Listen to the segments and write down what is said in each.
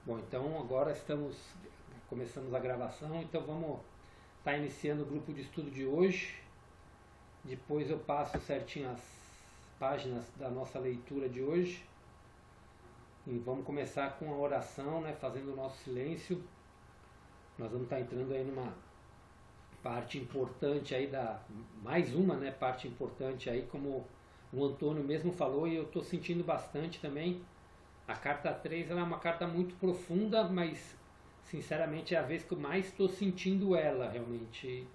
Bom, então agora começamos a gravação, então vamos estar iniciando o grupo de estudo de hoje. Depois eu passo certinho as páginas da nossa leitura de hoje. E vamos começar com a oração, né, fazendo o nosso silêncio. Nós vamos estar entrando aí numa parte importante aí mais uma, né, parte importante aí, como o Antônio mesmo falou, e eu estou sentindo bastante também. A carta 3 ela é uma carta muito profunda, mas sinceramente é a vez que eu mais estou sentindo ela realmente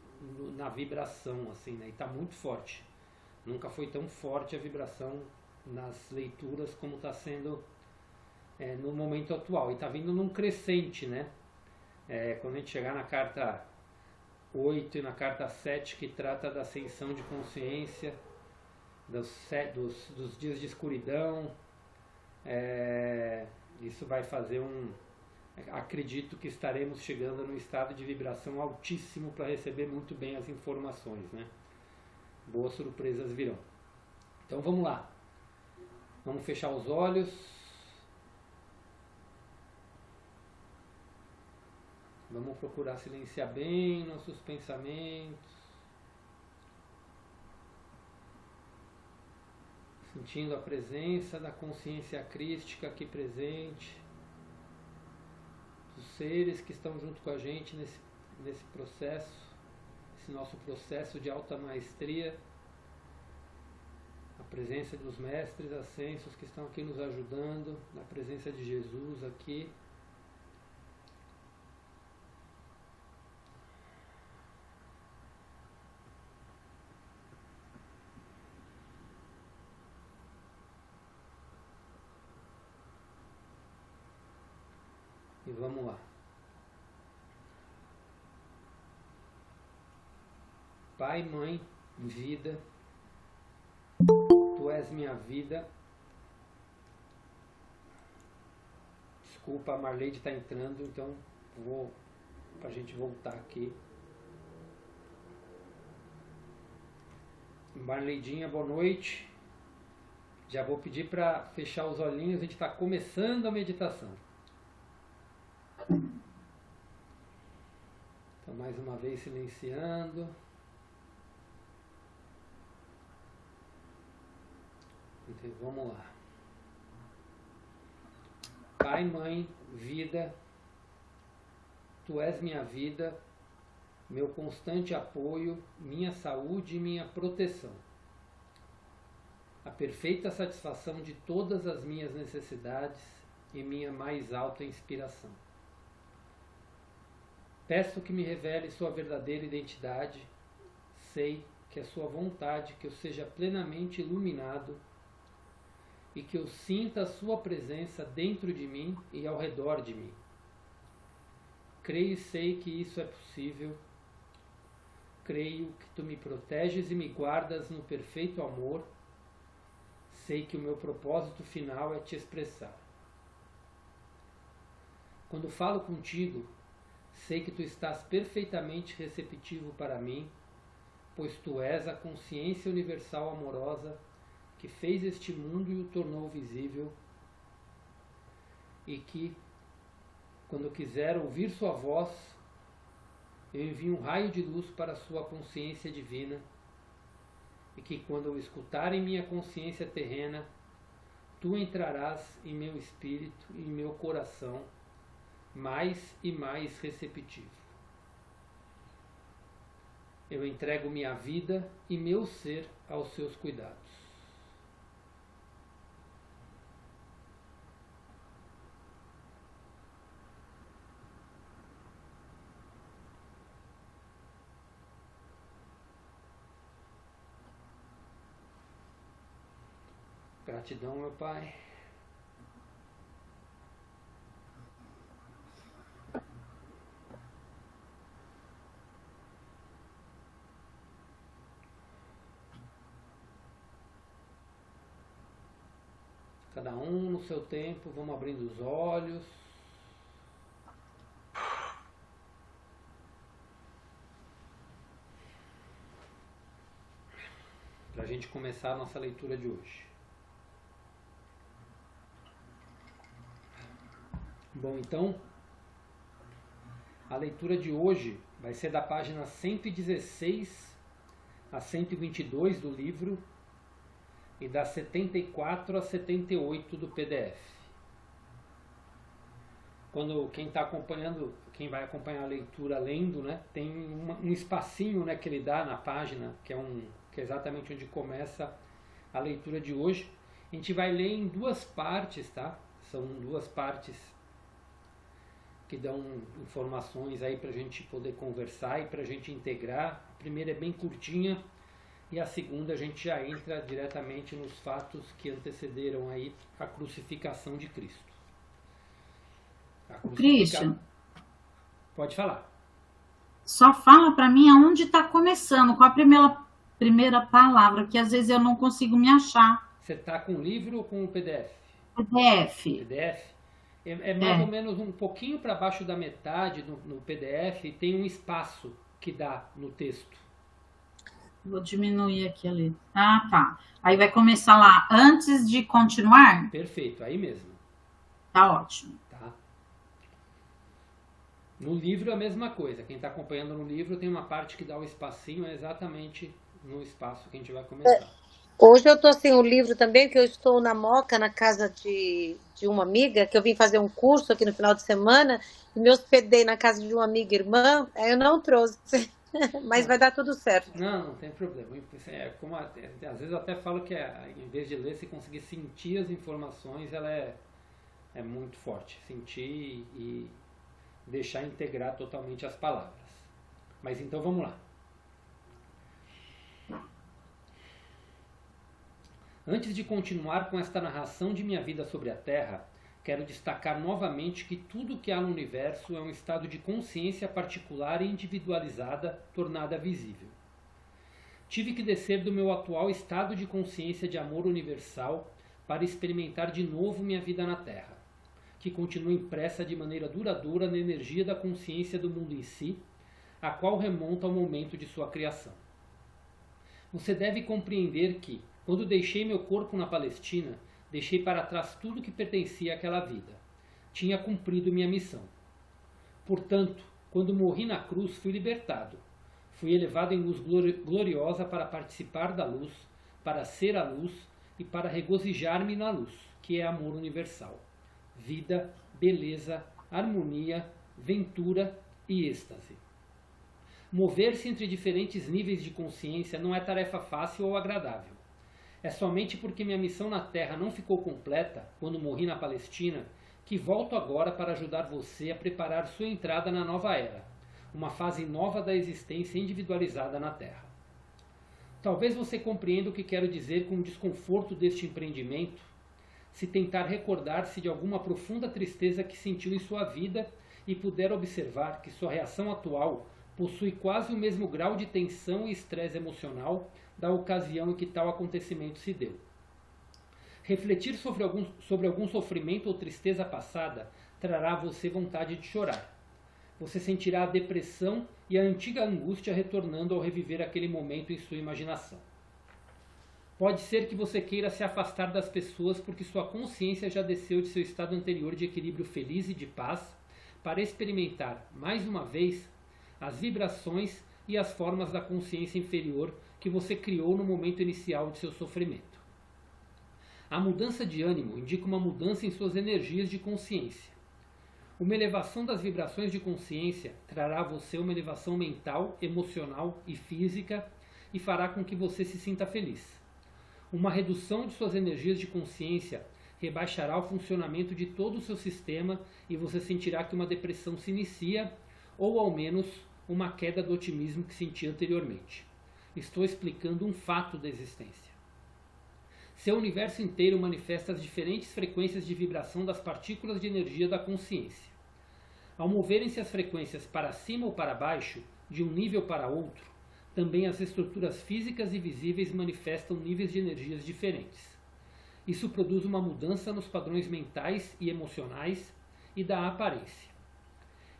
na vibração, assim, né? E está muito forte. Nunca foi tão forte a vibração nas leituras como está sendo no momento atual. E está vindo num crescente, né? Quando a gente chegar na carta 8 e na carta 7, que trata da ascensão de consciência, dos dias de escuridão, isso vai fazer acredito que estaremos chegando num estado de vibração altíssimo para receber muito bem as informações, né? Boas surpresas virão. Então vamos lá. Vamos fechar os olhos. Vamos procurar silenciar bem nossos pensamentos. Sentindo a presença da consciência crística aqui presente, dos seres que estão junto com a gente nesse processo, esse nosso processo de alta maestria, a presença dos mestres ascensos que estão aqui nos ajudando, a presença de Jesus aqui. E vamos lá. Pai, Mãe, Vida, Tu és minha vida. Desculpa, a Marleide está entrando, então vou para a gente voltar aqui. Marleidinha, boa noite. Já vou pedir para fechar os olhinhos, a gente está começando a meditação. Então, mais uma vez silenciando. Então, vamos lá. Pai, Mãe, Vida, Tu és minha vida, meu constante apoio, minha saúde e minha proteção. A perfeita satisfação de todas as minhas necessidades e minha mais alta inspiração. Peço que me revele sua verdadeira identidade. Sei que é sua vontade que eu seja plenamente iluminado e que eu sinta a sua presença dentro de mim e ao redor de mim. Creio e sei que isso é possível. Creio que tu me proteges e me guardas no perfeito amor. Sei que o meu propósito final é te expressar. Quando falo contigo, sei que tu estás perfeitamente receptivo para mim, pois tu és a consciência universal amorosa que fez este mundo e o tornou visível, e que, quando quiser ouvir sua voz, eu envio um raio de luz para a sua consciência divina, e que quando eu escutar em minha consciência terrena, tu entrarás em meu espírito e em meu coração, mais e mais receptivo. Eu entrego minha vida e meu ser aos seus cuidados. Gratidão, meu Pai. Cada um no seu tempo, vamos abrindo os olhos. Para a gente começar a nossa leitura de hoje. Bom, então, a leitura de hoje vai ser da página 116 a 122 do livro e da 74 a 78 do PDF. Quando quem está acompanhando, quem vai acompanhar a leitura lendo, né, tem um espacinho, né, que ele dá na página, que é exatamente onde começa a leitura de hoje. A gente vai ler em duas partes, tá? São duas partes que dão informações aí para a gente poder conversar e para a gente integrar. A primeira é bem curtinha e a segunda a gente já entra diretamente nos fatos que antecederam aí a crucificação de Cristo. Christian, pode falar. Só fala para mim aonde está começando, qual a primeira palavra, que às vezes eu não consigo me achar. Você está com o livro ou com o PDF? PDF. PDF? É mais ou menos um pouquinho para baixo da metade no PDF, tem um espaço que dá no texto. Vou diminuir aqui ali. Ah, tá. Aí vai começar lá, antes de continuar? Perfeito, aí mesmo. Tá ótimo. Tá. No livro é a mesma coisa. Quem está acompanhando no livro tem uma parte que dá o espacinho, é exatamente no espaço que a gente vai começar. Hoje eu estou sem o livro também, que eu estou na Moca, na casa de uma amiga, que eu vim fazer um curso aqui no final de semana, e me hospedei na casa de uma amiga irmã, aí eu não trouxe, mas vai dar tudo certo. Não tem problema. Como às vezes eu até falo que em vez de ler, se conseguir sentir as informações, ela é muito forte. Sentir e deixar integrar totalmente as palavras. Mas então vamos lá. Antes de continuar com esta narração de minha vida sobre a Terra, quero destacar novamente que tudo que há no universo é um estado de consciência particular e individualizada, tornada visível. Tive que descer do meu atual estado de consciência de amor universal para experimentar de novo minha vida na Terra, que continua impressa de maneira duradoura na energia da consciência do mundo em si, a qual remonta ao momento de sua criação. Você deve compreender que, quando deixei meu corpo na Palestina, deixei para trás tudo que pertencia àquela vida. Tinha cumprido minha missão. Portanto, quando morri na cruz, fui libertado. Fui elevado em luz gloriosa para participar da luz, para ser a luz e para regozijar-me na luz, que é amor universal. Vida, beleza, harmonia, ventura e êxtase. Mover-se entre diferentes níveis de consciência não é tarefa fácil ou agradável. É somente porque minha missão na Terra não ficou completa, quando morri na Palestina, que volto agora para ajudar você a preparar sua entrada na nova era, uma fase nova da existência individualizada na Terra. Talvez você compreenda o que quero dizer com o desconforto deste empreendimento, se tentar recordar-se de alguma profunda tristeza que sentiu em sua vida e puder observar que sua reação atual possui quase o mesmo grau de tensão e estresse emocional da ocasião em que tal acontecimento se deu. Refletir sobre algum sofrimento ou tristeza passada trará a você vontade de chorar. Você sentirá a depressão e a antiga angústia retornando ao reviver aquele momento em sua imaginação. Pode ser que você queira se afastar das pessoas porque sua consciência já desceu de seu estado anterior de equilíbrio feliz e de paz para experimentar, mais uma vez, as vibrações e as formas da consciência inferior que você criou no momento inicial de seu sofrimento. A mudança de ânimo indica uma mudança em suas energias de consciência. Uma elevação das vibrações de consciência trará a você uma elevação mental, emocional e física e fará com que você se sinta feliz. Uma redução de suas energias de consciência rebaixará o funcionamento de todo o seu sistema e você sentirá que uma depressão se inicia ou, ao menos, uma queda do otimismo que sentia anteriormente. Estou explicando um fato da existência. Seu universo inteiro manifesta as diferentes frequências de vibração das partículas de energia da consciência. Ao moverem-se as frequências para cima ou para baixo, de um nível para outro, também as estruturas físicas e visíveis manifestam níveis de energias diferentes. Isso produz uma mudança nos padrões mentais e emocionais e da aparência.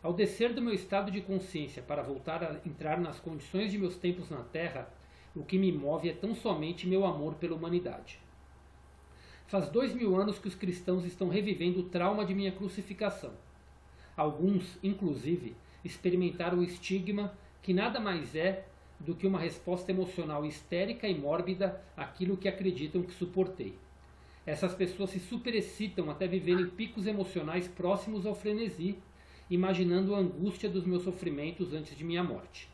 Ao descer do meu estado de consciência para voltar a entrar nas condições de meus tempos na Terra, o que me move é tão somente meu amor pela humanidade. Faz 2000 anos que os cristãos estão revivendo o trauma de minha crucificação. Alguns, inclusive, experimentaram o estigma, que nada mais é do que uma resposta emocional histérica e mórbida àquilo que acreditam que suportei. Essas pessoas se superexcitam até viverem picos emocionais próximos ao frenesi, imaginando a angústia dos meus sofrimentos antes de minha morte.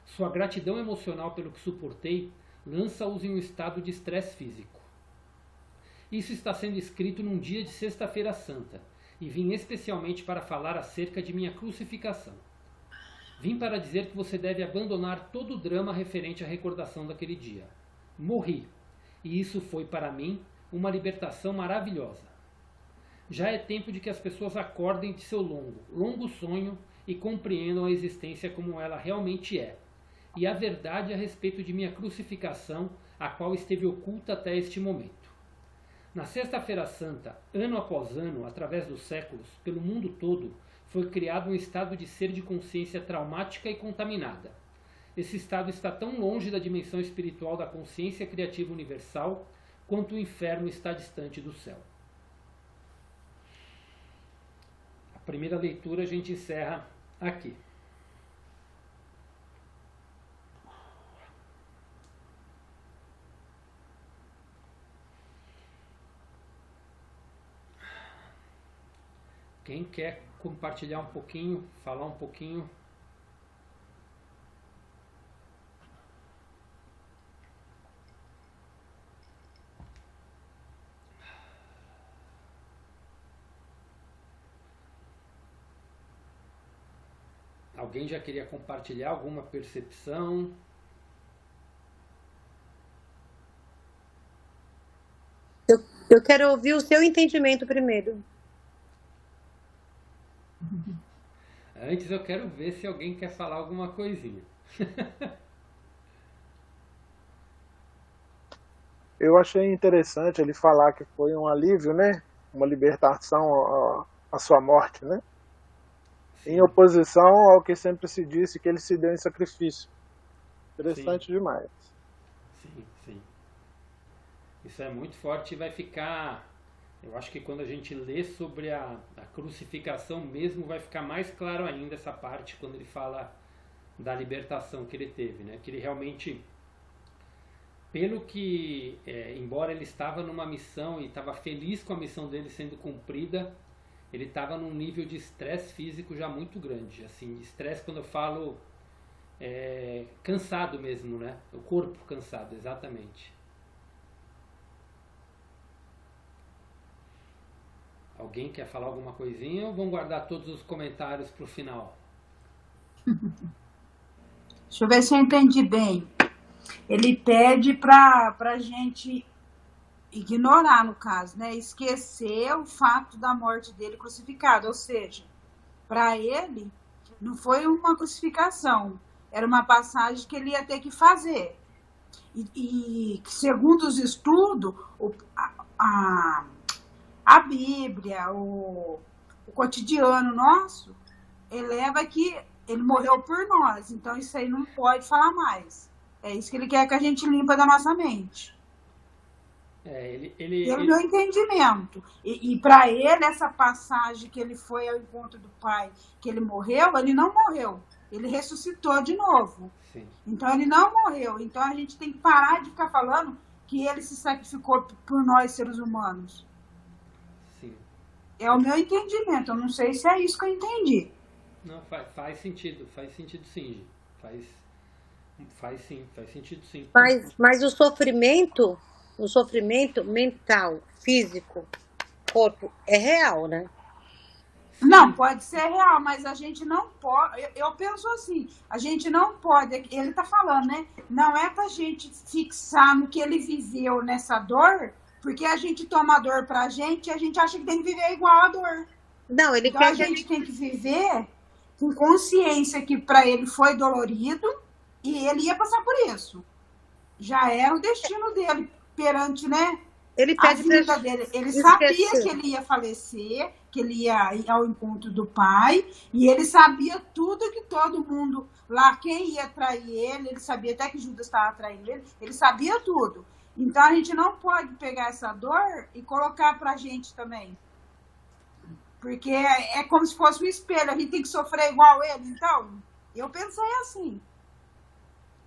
Sua gratidão emocional pelo que suportei lança-os em um estado de estresse físico. Isso está sendo escrito num dia de Sexta-feira Santa, e vim especialmente para falar acerca de minha crucificação. Vim para dizer que você deve abandonar todo o drama referente à recordação daquele dia. Morri, e isso foi para mim uma libertação maravilhosa. Já é tempo de que as pessoas acordem de seu longo sonho e compreendam a existência como ela realmente é, e a verdade a respeito de minha crucificação, a qual esteve oculta até este momento. Na Sexta-feira Santa, ano após ano, através dos séculos, pelo mundo todo, foi criado um estado de ser de consciência traumática e contaminada. Esse estado está tão longe da dimensão espiritual da consciência criativa universal quanto o inferno está distante do céu. A primeira leitura a gente encerra aqui. Quem quer compartilhar um pouquinho, falar um pouquinho? Alguém já queria compartilhar alguma percepção? Eu quero ouvir o seu entendimento primeiro. Antes eu quero ver se alguém quer falar alguma coisinha. Eu achei interessante ele falar que foi um alívio, né? Uma libertação à sua morte, né? Sim. Em oposição ao que sempre se disse que ele se deu em sacrifício. Interessante demais. Sim, sim. Isso é muito forte e vai ficar... Eu acho que quando a gente lê sobre a crucificação mesmo, vai ficar mais claro ainda essa parte, quando ele fala da libertação que ele teve, né? Que ele realmente, pelo que, embora ele estava numa missão e estava feliz com a missão dele sendo cumprida, ele estava num nível de estresse físico já muito grande. Assim, estresse quando eu falo cansado mesmo, né? O corpo cansado, exatamente. Alguém quer falar alguma coisinha ou vão guardar todos os comentários para o final? Deixa eu ver se eu entendi bem. Ele pede para a gente ignorar, no caso, né? Esquecer o fato da morte dele crucificado. Ou seja, para ele, não foi uma crucificação, era uma passagem que ele ia ter que fazer. E segundo os estudos, a Bíblia, o cotidiano nosso, eleva que ele morreu por nós. Então isso aí não pode falar mais. É isso que ele quer que a gente limpa da nossa mente. Pelo meu entendimento. E para ele, essa passagem que ele foi ao encontro do Pai, que ele morreu, ele não morreu. Ele ressuscitou de novo. Sim. Então ele não morreu. Então a gente tem que parar de ficar falando que ele se sacrificou por nós, seres humanos. Sim. É o meu entendimento. Eu não sei se é isso que eu entendi. Não, faz sentido sim, Gi. Faz sentido sim. Mas o sofrimento mental, físico, corpo, é real, né? Não, pode ser real, mas a gente não pode. Eu penso assim, a gente não pode. Ele tá falando, né? Não é pra gente fixar no que ele viveu nessa dor, porque a gente toma a dor pra gente e a gente acha que tem que viver igual a dor. Não, ele então quer a gente tem que viver com consciência que pra ele foi dolorido e ele ia passar por isso. Já era o destino dele perante, né? Ele a vida dele. Ele sabia que ele ia falecer, que ele ia ir ao encontro do Pai, e ele sabia tudo que todo mundo lá, quem ia trair ele sabia até que Judas estava traindo ele sabia tudo. Então a gente não pode pegar essa dor e colocar pra gente também. Porque é como se fosse um espelho, a gente tem que sofrer igual ele. Então, eu pensei assim.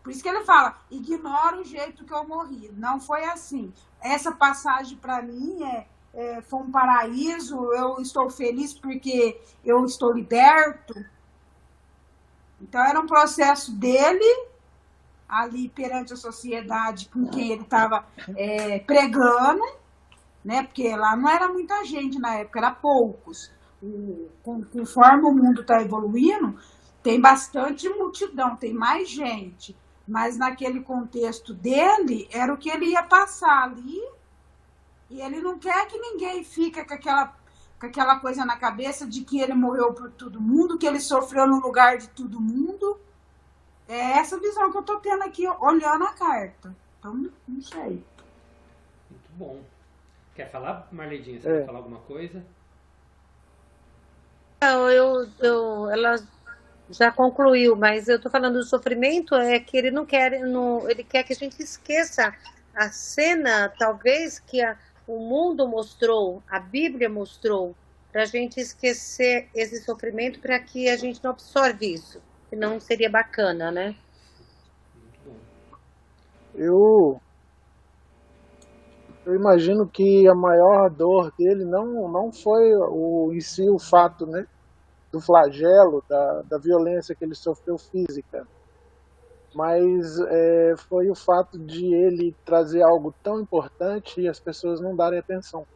Por isso que ele fala, ignora o jeito que eu morri. Não foi assim. Essa passagem para mim foi um paraíso, eu estou feliz porque eu estou liberto. Então era um processo dele, ali perante a sociedade com quem ele estava pregando, né? Porque lá não era muita gente na época, era poucos. Conforme o mundo está evoluindo, tem bastante multidão, tem mais gente. Mas naquele contexto dele, era o que ele ia passar ali. E ele não quer que ninguém fique com aquela coisa na cabeça de que ele morreu por todo mundo, que ele sofreu no lugar de todo mundo. É essa visão que eu estou tendo aqui, olhando a carta. Então, não sei. Muito bom. Quer falar, Marledinha? Você quer falar alguma coisa? Não, ela já concluiu, mas eu estou falando do sofrimento, é que ele não quer, ele quer que a gente esqueça a cena, talvez, que o mundo mostrou, a Bíblia mostrou, para a gente esquecer esse sofrimento, para que a gente não absorve isso, senão seria bacana, né? Eu imagino que a maior dor dele não foi em si o fato, né, do flagelo, da violência que ele sofreu física, mas foi o fato de ele trazer algo tão importante e as pessoas não darem atenção.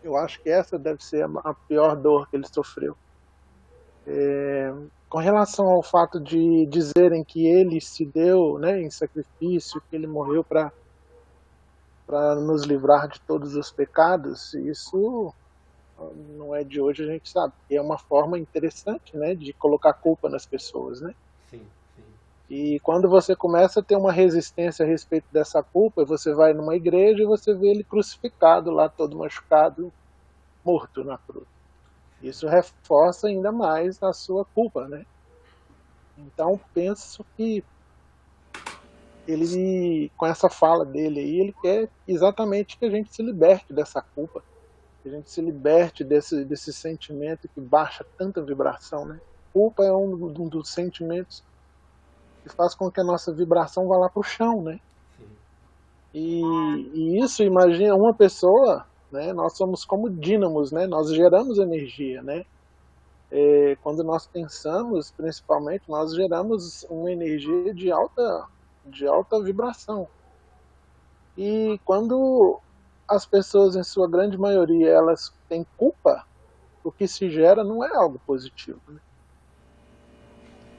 Eu acho que essa deve ser a pior dor que ele sofreu. Com relação ao fato de dizerem que ele se deu, né, em sacrifício, que ele morreu para nos livrar de todos os pecados, isso não é de hoje, a gente sabe. É uma forma interessante, né, de colocar culpa nas pessoas, né? Sim. E quando você começa a ter uma resistência a respeito dessa culpa, você vai numa igreja e você vê ele crucificado lá, todo machucado, morto na cruz. Isso reforça ainda mais a sua culpa, né? Então, penso que ele, com essa fala dele aí, ele quer exatamente que a gente se liberte dessa culpa, que a gente se liberte desse sentimento que baixa tanta vibração, né? Culpa é um dos sentimentos que faz com que a nossa vibração vá lá para o chão, né? E isso, imagina uma pessoa, né? Nós somos como dínamos, né? Nós geramos energia, né? Quando nós pensamos, principalmente, nós geramos uma energia de alta vibração. E quando as pessoas, em sua grande maioria, elas têm culpa, o que se gera não é algo positivo, né?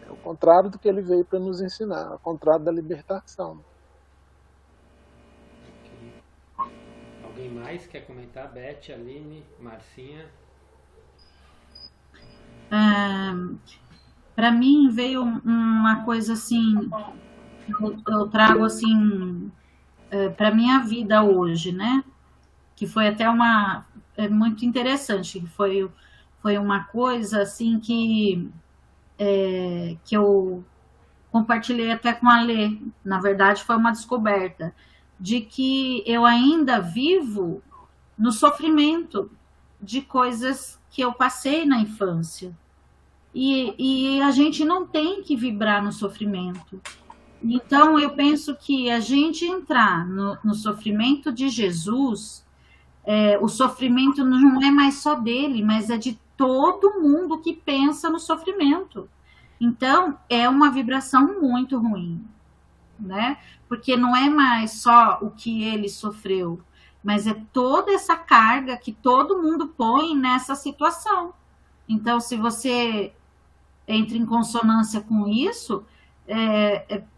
É o contrário do que ele veio para nos ensinar, ao contrário da libertação. Alguém mais quer comentar? Beth, Aline, Marcinha? Para mim veio uma coisa assim, eu trago assim para minha vida hoje, né? Que foi até muito interessante, que foi uma coisa assim que eu compartilhei até com a Lê. Na verdade, foi uma descoberta de que eu ainda vivo no sofrimento de coisas que eu passei na infância. E a gente não tem que vibrar no sofrimento. Então, eu penso que a gente entrar no sofrimento de Jesus, o sofrimento não é mais só dele, mas é de todo mundo que pensa no sofrimento. Então, é uma vibração muito ruim, né? Porque não é mais só o que ele sofreu, mas é toda essa carga que todo mundo põe nessa situação. Então, se você entra em consonância com isso,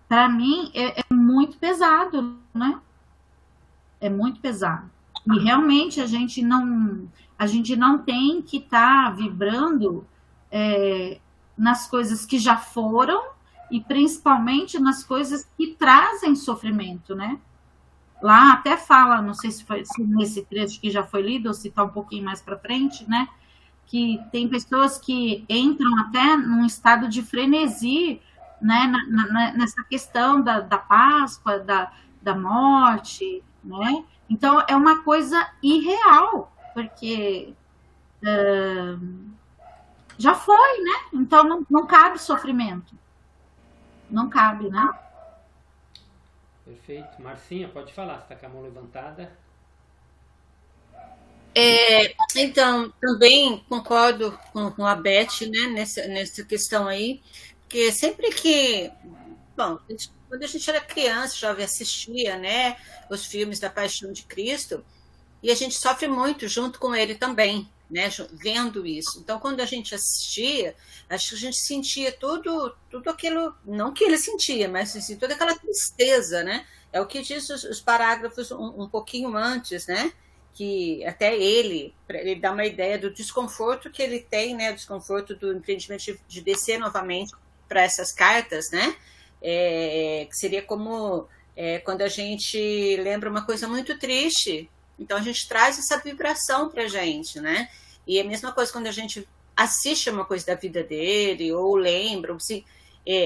para mim é muito pesado, né? É muito pesado. E realmente a gente não tem que estar vibrando nas coisas que já foram e principalmente nas coisas que trazem sofrimento, né? Lá até fala, não sei se nesse trecho que já foi lido ou se está um pouquinho mais para frente, né? Que tem pessoas que entram até num estado de frenesi, né? Nessa questão da Páscoa, da morte, né? Então, é uma coisa irreal, porque já foi, né? Então não cabe sofrimento. Não cabe, né? Perfeito. Marcinha, pode falar, você está com a mão levantada. Então, também concordo com a Beth, né, nessa questão aí, porque sempre que, bom, quando a gente era criança, jovem, assistia, né, os filmes da Paixão de Cristo, e a gente sofre muito junto com ele também, né, vendo isso. Então, quando a gente assistia, acho que a gente sentia tudo aquilo, não que ele sentia, mas assim, toda aquela tristeza, né? É o que diz os parágrafos um pouquinho antes, né? Que até ele dá uma ideia do desconforto que ele tem, né? O desconforto do empreendimento de descer novamente para essas cartas, né? Que seria como quando a gente lembra uma coisa muito triste. Então, a gente traz essa vibração para a gente, né? E a mesma coisa quando a gente assiste uma coisa da vida dele, ou lembra, assim,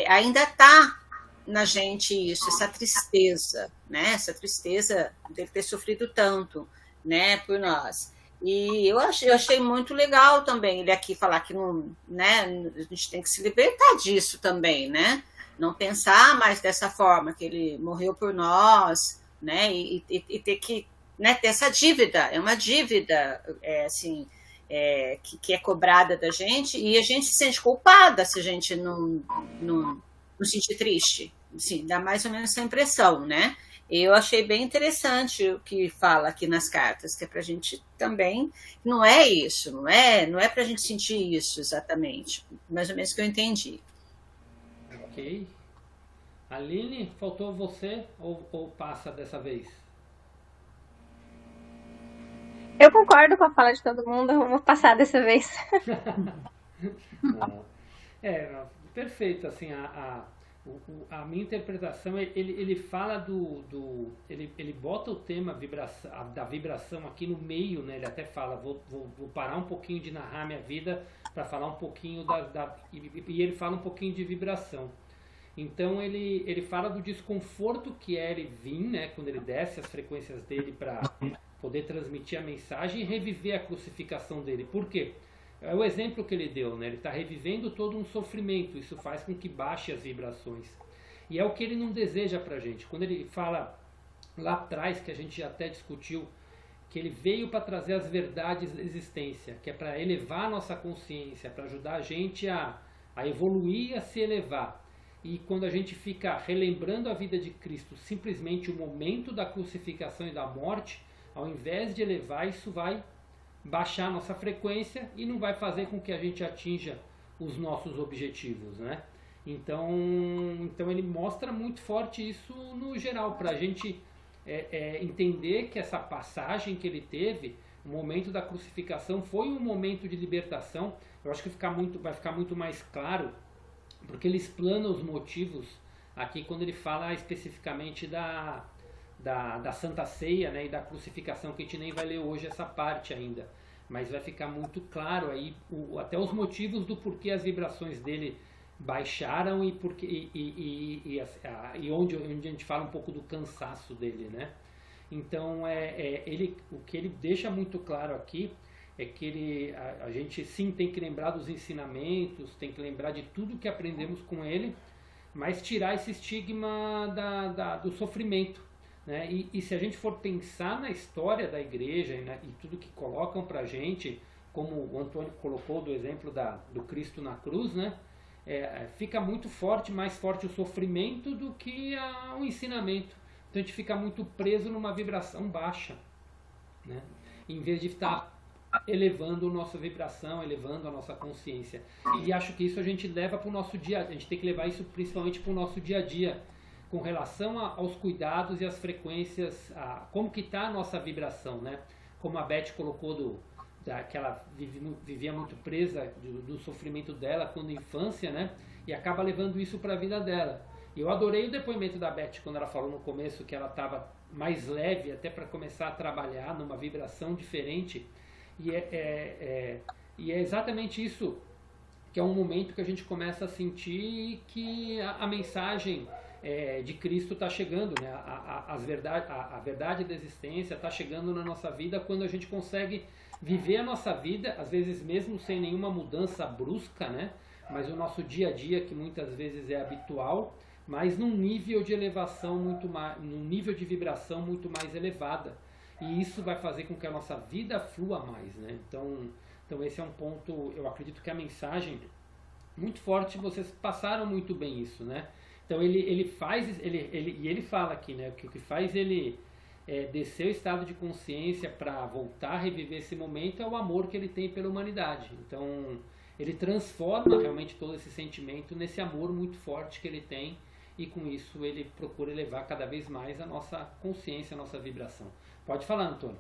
ainda está na gente isso, essa tristeza, né? Essa tristeza dele ter sofrido tanto, né, por nós. E eu achei muito legal também ele aqui falar que não, né, a gente tem que se libertar disso também, né? Não pensar mais dessa forma, que ele morreu por nós, né? E ter que, né, ter essa dívida, é uma dívida assim, que é cobrada da gente, e a gente se sente culpada se a gente não sentir triste. Assim, dá mais ou menos essa impressão, né? Eu achei bem interessante o que fala aqui nas cartas, que é para a gente também, não é isso, não é para a gente sentir isso exatamente, mais ou menos que eu entendi. Ok. Aline, faltou você ou passa dessa vez? Eu concordo com a fala de todo mundo, eu vou passar dessa vez. Perfeito, assim, a minha interpretação, ele fala ele bota o tema da vibração aqui no meio, né? Ele até fala, vou parar um pouquinho de narrar minha vida para falar um pouquinho e ele fala um pouquinho de vibração. Então ele fala do desconforto que é ele vir, né? Quando ele desce as frequências dele para poder transmitir a mensagem e reviver a crucificação dele. Por quê? É o exemplo que ele deu, né? Ele está revivendo todo um sofrimento, isso faz com que baixe as vibrações. E é o que ele não deseja para a gente. Quando ele fala lá atrás, que a gente já até discutiu, que ele veio para trazer as verdades da existência, que é para elevar a nossa consciência, para ajudar a gente a evoluir e a se elevar. E quando a gente fica relembrando a vida de Cristo, simplesmente o momento da crucificação e da morte, ao invés de elevar, isso vai baixar a nossa frequência e não vai fazer com que a gente atinja os nossos objetivos, né? Então ele mostra muito forte isso no geral, para a gente entender que essa passagem que ele teve, o momento da crucificação, foi um momento de libertação. Eu acho que vai ficar muito mais claro, porque ele explana os motivos aqui quando ele fala especificamente da Santa Ceia, né, e da crucificação, que a gente nem vai ler hoje essa parte ainda, mas vai ficar muito claro aí até os motivos do porquê as vibrações dele baixaram e onde a gente fala um pouco do cansaço dele, né? Então o que ele deixa muito claro aqui é que a gente sim tem que lembrar dos ensinamentos, tem que lembrar de tudo que aprendemos com ele, mas tirar esse estigma do sofrimento, né? E se a gente for pensar na história da igreja, né, e tudo que colocam pra gente, como o Antônio colocou do exemplo do Cristo na cruz, né, fica muito forte, mais forte o sofrimento do que o ensinamento. Então a gente fica muito preso numa vibração baixa, né, em vez de estar elevando a nossa vibração, elevando a nossa consciência. E acho que isso a gente leva para o nosso dia, a gente tem que levar isso principalmente para o nosso dia a dia, com relação aos cuidados e às frequências, como que está a nossa vibração, né? Como a Beth colocou que ela vivia muito presa do sofrimento dela quando infância, né? E acaba levando isso para a vida dela. E eu adorei o depoimento da Beth quando ela falou no começo que ela estava mais leve até para começar a trabalhar numa vibração diferente. E é exatamente isso, que é um momento que a gente começa a sentir que a mensagem de Cristo está chegando, né? A verdade da existência está chegando na nossa vida quando a gente consegue viver a nossa vida, às vezes mesmo sem nenhuma mudança brusca, né? Mas o nosso dia a dia, que muitas vezes é habitual, mas num nível de elevação muito mais, num nível de vibração muito mais elevada. E isso vai fazer com que a nossa vida flua mais, né? Então esse é um ponto, eu acredito que a mensagem muito forte, vocês passaram muito bem isso, né? Então ele fala aqui, né, que o que faz ele descer o estado de consciência para voltar a reviver esse momento é o amor que ele tem pela humanidade. Então ele transforma realmente todo esse sentimento nesse amor muito forte que ele tem, e com isso ele procura elevar cada vez mais a nossa consciência, a nossa vibração. Pode falar, Antônio.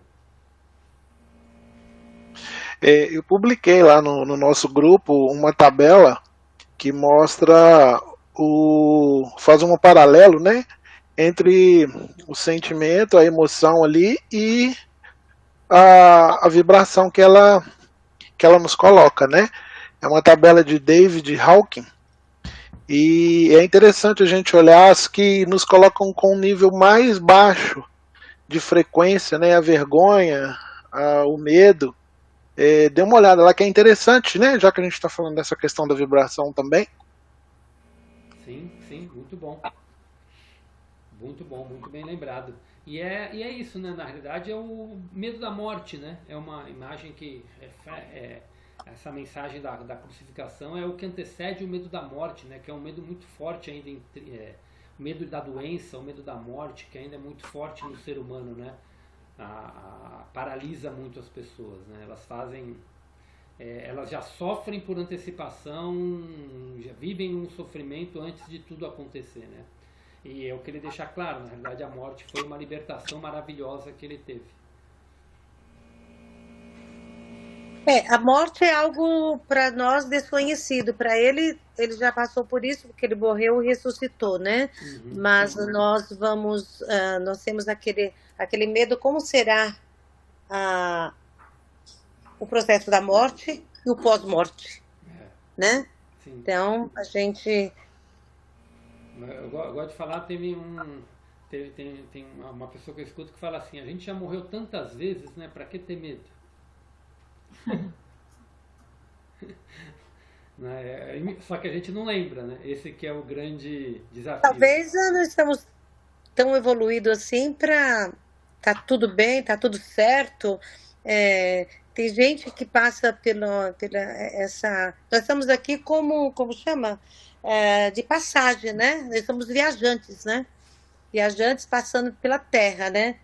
Eu publiquei lá no nosso grupo uma tabela que mostra faz um paralelo, né, entre o sentimento, a emoção ali e a vibração que ela nos coloca, né? É uma tabela de David Hawkins, e é interessante a gente olhar as que nos colocam com um nível mais baixo de frequência, né? A vergonha, o medo. Dê uma olhada lá que é interessante, né? Já que a gente está falando dessa questão da vibração também. Sim, muito bom. Muito bom, muito bem lembrado. E é isso, né? Na realidade é o medo da morte, né? É uma imagem que essa mensagem da crucificação é o que antecede o medo da morte, né? Que é um medo muito forte ainda, o medo da doença, o medo da morte, que ainda é muito forte no ser humano, né? Paralisa muito as pessoas, né? Elas já sofrem por antecipação, já vivem um sofrimento antes de tudo acontecer, né? E eu queria deixar claro, na realidade a morte foi uma libertação maravilhosa que ele teve. A morte é algo para nós desconhecido. Para ele já passou por isso, porque ele morreu e ressuscitou, né? Mas nós temos aquele medo, como será o processo da morte e o pós-morte, né? Sim. Então, a gente... Eu gosto de falar, tem uma pessoa que eu escuto que fala assim: a gente já morreu tantas vezes, né? Para que ter medo? Só que a gente não lembra, né? Esse que é o grande desafio. Talvez nós estamos tão evoluídos assim para tá tudo bem, tá tudo certo. Tem gente que passa essa... Nós estamos aqui como chama? De passagem, né? Nós somos viajantes, né? Viajantes passando pela Terra, né?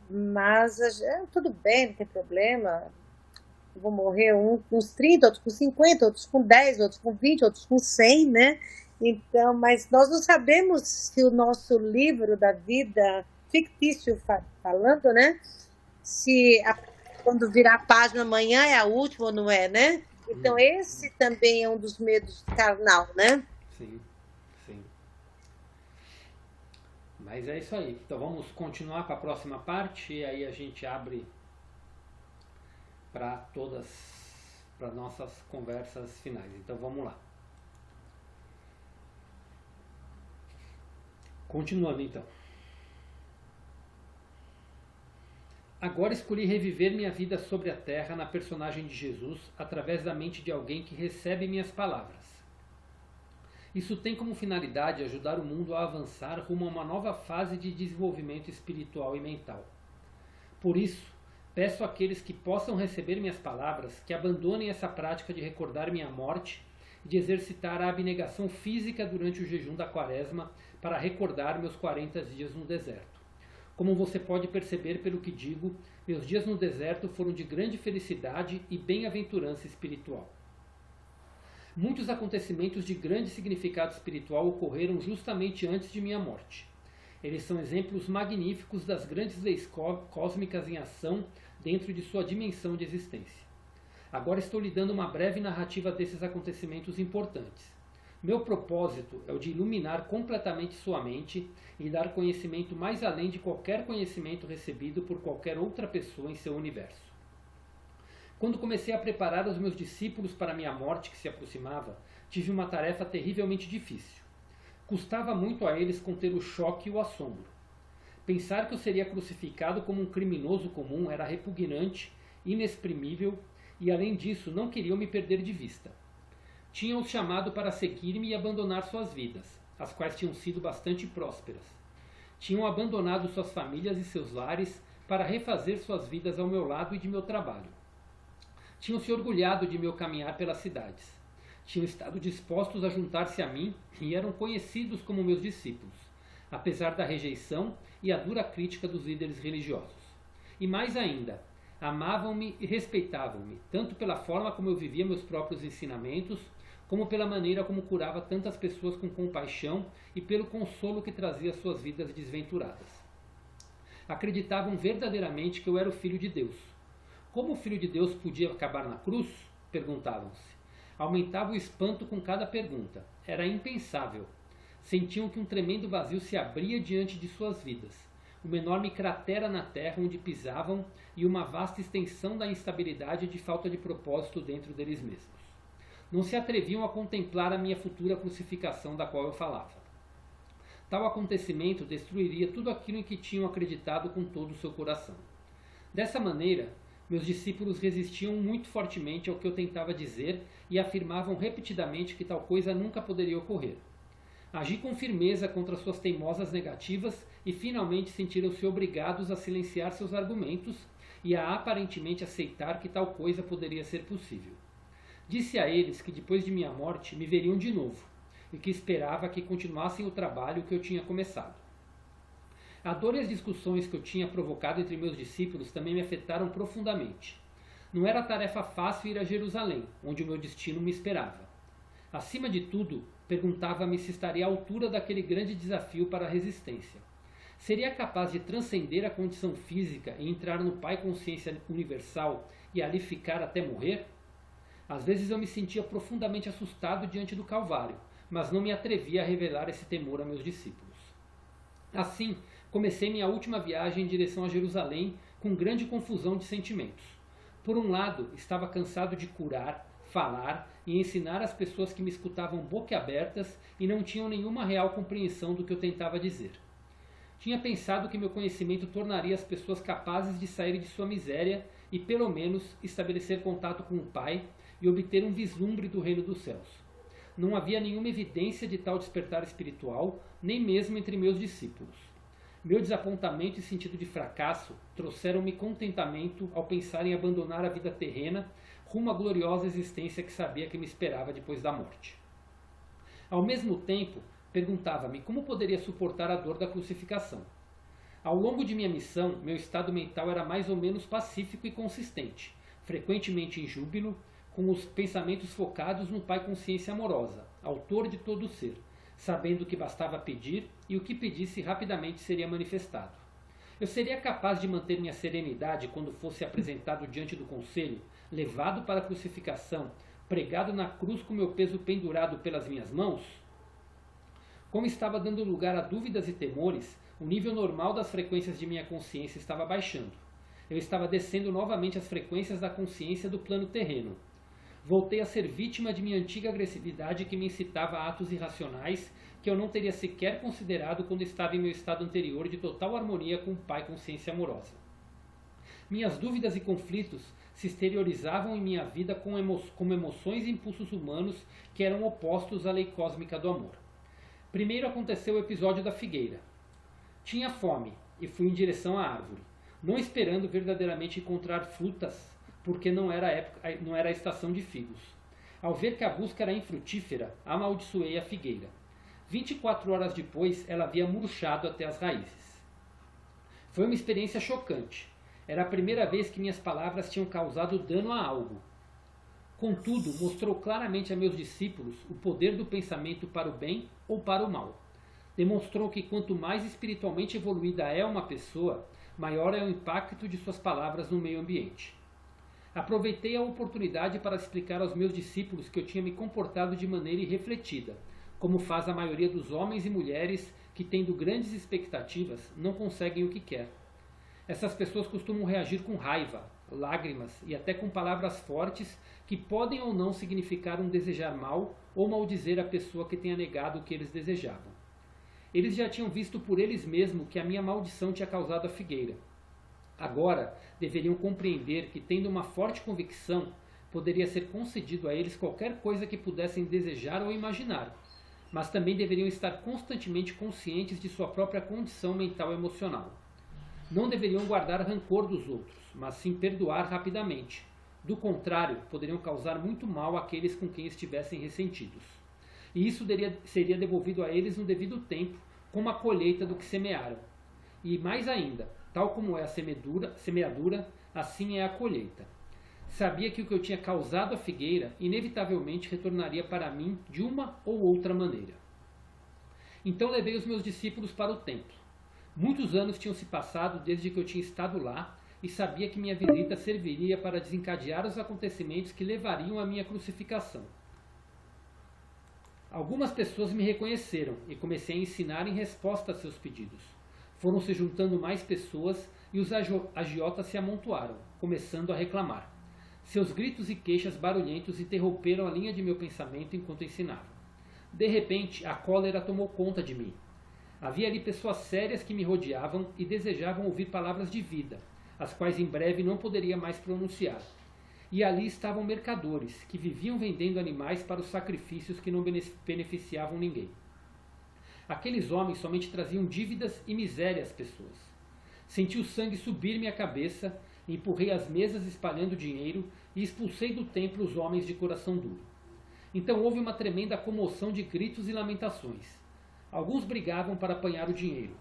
Mas tudo bem, não tem problema. Eu vou morrer uns 30, outros com 50, outros com 10, outros com 20, outros com 100, né? Então, mas nós não sabemos se o nosso livro da vida fictício falando, né? Se quando virar a página amanhã é a última ou não é, né? Então esse também é um dos medos carnal, né? Sim. Mas é isso aí. Então vamos continuar com a próxima parte e aí a gente abre para nossas conversas finais. Então vamos lá. Continuando então. Agora escolhi reviver minha vida sobre a terra na personagem de Jesus através da mente de alguém que recebe minhas palavras. Isso tem como finalidade ajudar o mundo a avançar rumo a uma nova fase de desenvolvimento espiritual e mental. Por isso, peço àqueles que possam receber minhas palavras que abandonem essa prática de recordar minha morte e de exercitar a abnegação física durante o jejum da Quaresma para recordar meus 40 dias no deserto. Como você pode perceber pelo que digo, meus dias no deserto foram de grande felicidade e bem-aventurança espiritual. Muitos acontecimentos de grande significado espiritual ocorreram justamente antes de minha morte. Eles são exemplos magníficos das grandes leis cósmicas em ação dentro de sua dimensão de existência. Agora estou lhe dando uma breve narrativa desses acontecimentos importantes. Meu propósito é o de iluminar completamente sua mente e dar conhecimento mais além de qualquer conhecimento recebido por qualquer outra pessoa em seu universo. Quando comecei a preparar os meus discípulos para a minha morte que se aproximava, tive uma tarefa terrivelmente difícil. Custava muito a eles conter o choque e o assombro. Pensar que eu seria crucificado como um criminoso comum era repugnante, inexprimível, e além disso não queriam me perder de vista. Tinham-os chamado para seguir-me e abandonar suas vidas, as quais tinham sido bastante prósperas. Tinham abandonado suas famílias e seus lares para refazer suas vidas ao meu lado e de meu trabalho. Tinham se orgulhado de meu caminhar pelas cidades. Tinham estado dispostos a juntar-se a mim e eram conhecidos como meus discípulos, apesar da rejeição e a dura crítica dos líderes religiosos. E mais ainda, amavam-me e respeitavam-me, tanto pela forma como eu vivia meus próprios ensinamentos, como pela maneira como curava tantas pessoas com compaixão e pelo consolo que trazia às suas vidas desventuradas. Acreditavam verdadeiramente que eu era o Filho de Deus. Como o Filho de Deus podia acabar na cruz? Perguntavam-se. Aumentava o espanto com cada pergunta. Era impensável. Sentiam que um tremendo vazio se abria diante de suas vidas. Uma enorme cratera na terra onde pisavam e uma vasta extensão da instabilidade e de falta de propósito dentro deles mesmos. Não se atreviam a contemplar a minha futura crucificação da qual eu falava. Tal acontecimento destruiria tudo aquilo em que tinham acreditado com todo o seu coração. Dessa maneira, meus discípulos resistiam muito fortemente ao que eu tentava dizer e afirmavam repetidamente que tal coisa nunca poderia ocorrer. Agi com firmeza contra suas teimosas negativas e finalmente sentiram-se obrigados a silenciar seus argumentos e a aparentemente aceitar que tal coisa poderia ser possível. Disse a eles que depois de minha morte me veriam de novo e que esperava que continuassem o trabalho que eu tinha começado. A dor e as discussões que eu tinha provocado entre meus discípulos também me afetaram profundamente. Não era tarefa fácil ir a Jerusalém, onde o meu destino me esperava. Acima de tudo, perguntava-me se estaria à altura daquele grande desafio para a resistência. Seria capaz de transcender a condição física e entrar no Pai Consciência Universal e ali ficar até morrer? Às vezes eu me sentia profundamente assustado diante do Calvário, mas não me atrevia a revelar esse temor a meus discípulos. Assim, comecei minha última viagem em direção a Jerusalém com grande confusão de sentimentos. Por um lado, estava cansado de curar, falar e ensinar as pessoas que me escutavam boquiabertas e não tinham nenhuma real compreensão do que eu tentava dizer. Tinha pensado que meu conhecimento tornaria as pessoas capazes de sair de sua miséria e, pelo menos, estabelecer contato com o Pai e obter um vislumbre do reino dos céus. Não havia nenhuma evidência de tal despertar espiritual, nem mesmo entre meus discípulos. Meu desapontamento e sentido de fracasso trouxeram-me contentamento ao pensar em abandonar a vida terrena rumo à gloriosa existência que sabia que me esperava depois da morte. Ao mesmo tempo, perguntava-me como poderia suportar a dor da crucificação. Ao longo de minha missão, meu estado mental era mais ou menos pacífico e consistente, frequentemente em júbilo, com os pensamentos focados no Pai Consciência Amorosa, autor de todo o ser, sabendo que bastava pedir e o que pedisse rapidamente seria manifestado. Eu seria capaz de manter minha serenidade quando fosse apresentado diante do conselho, levado para a crucificação, pregado na cruz com meu peso pendurado pelas minhas mãos? Como estava dando lugar a dúvidas e temores, o nível normal das frequências de minha consciência estava baixando. Eu estava descendo novamente as frequências da consciência do plano terreno. Voltei a ser vítima de minha antiga agressividade que me incitava a atos irracionais que eu não teria sequer considerado quando estava em meu estado anterior de total harmonia com o Pai Consciência Amorosa. Minhas dúvidas e conflitos se exteriorizavam em minha vida como emoções e impulsos humanos que eram opostos à lei cósmica do amor. Primeiro aconteceu o episódio da figueira. Tinha fome e fui em direção à árvore, não esperando verdadeiramente encontrar frutas, porque não era a estação de figos. Ao ver que a busca era infrutífera, amaldiçoei a figueira. 24 horas depois, ela havia murchado até as raízes. Foi uma experiência chocante. Era a primeira vez que minhas palavras tinham causado dano a algo. Contudo, mostrou claramente a meus discípulos o poder do pensamento para o bem ou para o mal. Demonstrou que quanto mais espiritualmente evoluída é uma pessoa, maior é o impacto de suas palavras no meio ambiente. Aproveitei a oportunidade para explicar aos meus discípulos que eu tinha me comportado de maneira irrefletida, como faz a maioria dos homens e mulheres que, tendo grandes expectativas, não conseguem o que quer. Essas pessoas costumam reagir com raiva, lágrimas e até com palavras fortes que podem ou não significar um desejar mal ou maldizer a pessoa que tenha negado o que eles desejavam. Eles já tinham visto por eles mesmos que a minha maldição tinha causado a figueira. Agora deveriam compreender que, tendo uma forte convicção, poderia ser concedido a eles qualquer coisa que pudessem desejar ou imaginar, mas também deveriam estar constantemente conscientes de sua própria condição mental e emocional. Não deveriam guardar rancor dos outros, mas sim perdoar rapidamente. Do contrário, poderiam causar muito mal àqueles com quem estivessem ressentidos. E isso seria devolvido a eles no devido tempo, como a colheita do que semearam. E mais ainda, tal como é a semeadura, assim é a colheita. Sabia que o que eu tinha causado à figueira inevitavelmente retornaria para mim de uma ou outra maneira. Então levei os meus discípulos para o templo. Muitos anos tinham se passado desde que eu tinha estado lá e sabia que minha visita serviria para desencadear os acontecimentos que levariam à minha crucificação. Algumas pessoas me reconheceram e comecei a ensinar em resposta a seus pedidos. Foram se juntando mais pessoas e os agiotas se amontoaram, começando a reclamar. Seus gritos e queixas barulhentos interromperam a linha de meu pensamento enquanto ensinava. De repente, a cólera tomou conta de mim. Havia ali pessoas sérias que me rodeavam e desejavam ouvir palavras de vida, as quais em breve não poderia mais pronunciar. E ali estavam mercadores, que viviam vendendo animais para os sacrifícios que não beneficiavam ninguém. Aqueles homens somente traziam dívidas e miséria às pessoas. Senti o sangue subir minha cabeça, empurrei as mesas espalhando dinheiro e expulsei do templo os homens de coração duro. Então houve uma tremenda comoção de gritos e lamentações. Alguns brigavam para apanhar o dinheiro.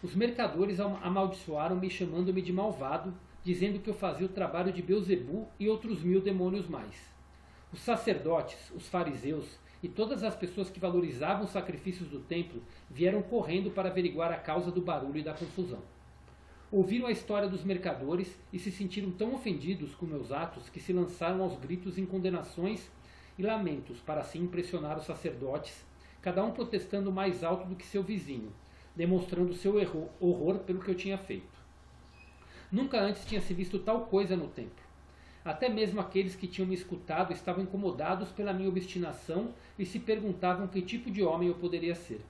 Os mercadores amaldiçoaram-me chamando-me de malvado, dizendo que eu fazia o trabalho de Beelzebu e outros 1000 demônios mais. Os sacerdotes, os fariseus e todas as pessoas que valorizavam os sacrifícios do templo vieram correndo para averiguar a causa do barulho e da confusão. Ouviram a história dos mercadores e se sentiram tão ofendidos com meus atos que se lançaram aos gritos em condenações e lamentos para assim impressionar os sacerdotes, cada um protestando mais alto do que seu vizinho, demonstrando seu horror pelo que eu tinha feito. Nunca antes tinha se visto tal coisa no templo. Até mesmo aqueles que tinham me escutado estavam incomodados pela minha obstinação e se perguntavam que tipo de homem eu poderia ser.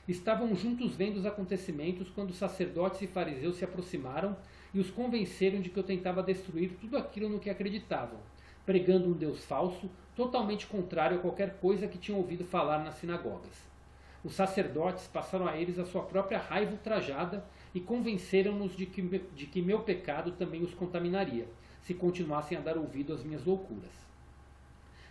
Estavam juntos vendo os acontecimentos quando os sacerdotes e fariseus se aproximaram e os convenceram de que eu tentava destruir tudo aquilo no que acreditavam, pregando um Deus falso, totalmente contrário a qualquer coisa que tinham ouvido falar nas sinagogas. Os sacerdotes passaram a eles a sua própria raiva ultrajada e convenceram-nos de que meu pecado também os contaminaria, se continuassem a dar ouvido às minhas loucuras.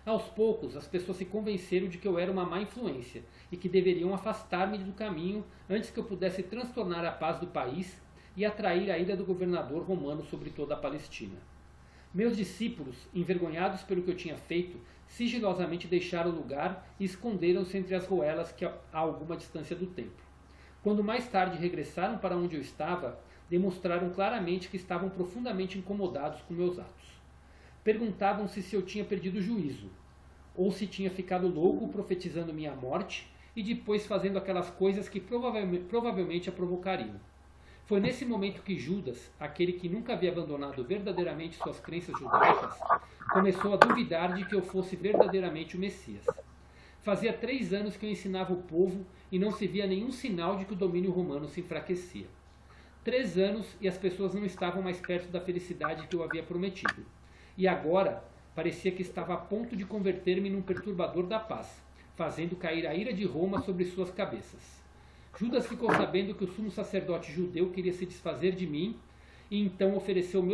Aos poucos, as pessoas se convenceram de que eu era uma má influência e que deveriam afastar-me do caminho antes que eu pudesse transtornar a paz do país e atrair a ira do governador romano sobre toda a Palestina. Meus discípulos, envergonhados pelo que eu tinha feito, sigilosamente deixaram o lugar e esconderam-se entre as roelas que a alguma distância do templo. Quando mais tarde regressaram para onde eu estava, demonstraram claramente que estavam profundamente incomodados com meus atos. Perguntavam-se se eu tinha perdido o juízo, ou se tinha ficado louco profetizando minha morte e depois fazendo aquelas coisas que provavelmente a provocariam. Foi nesse momento que Judas, aquele que nunca havia abandonado verdadeiramente suas crenças judaicas, começou a duvidar de que eu fosse verdadeiramente o Messias. Fazia 3 anos que eu ensinava o povo e não se via nenhum sinal de que o domínio romano se enfraquecia. 3 anos e as pessoas não estavam mais perto da felicidade que eu havia prometido. E agora parecia que estava a ponto de converter-me num perturbador da paz, fazendo cair a ira de Roma sobre suas cabeças. Judas ficou sabendo que o sumo sacerdote judeu queria se desfazer de mim e então ofereceu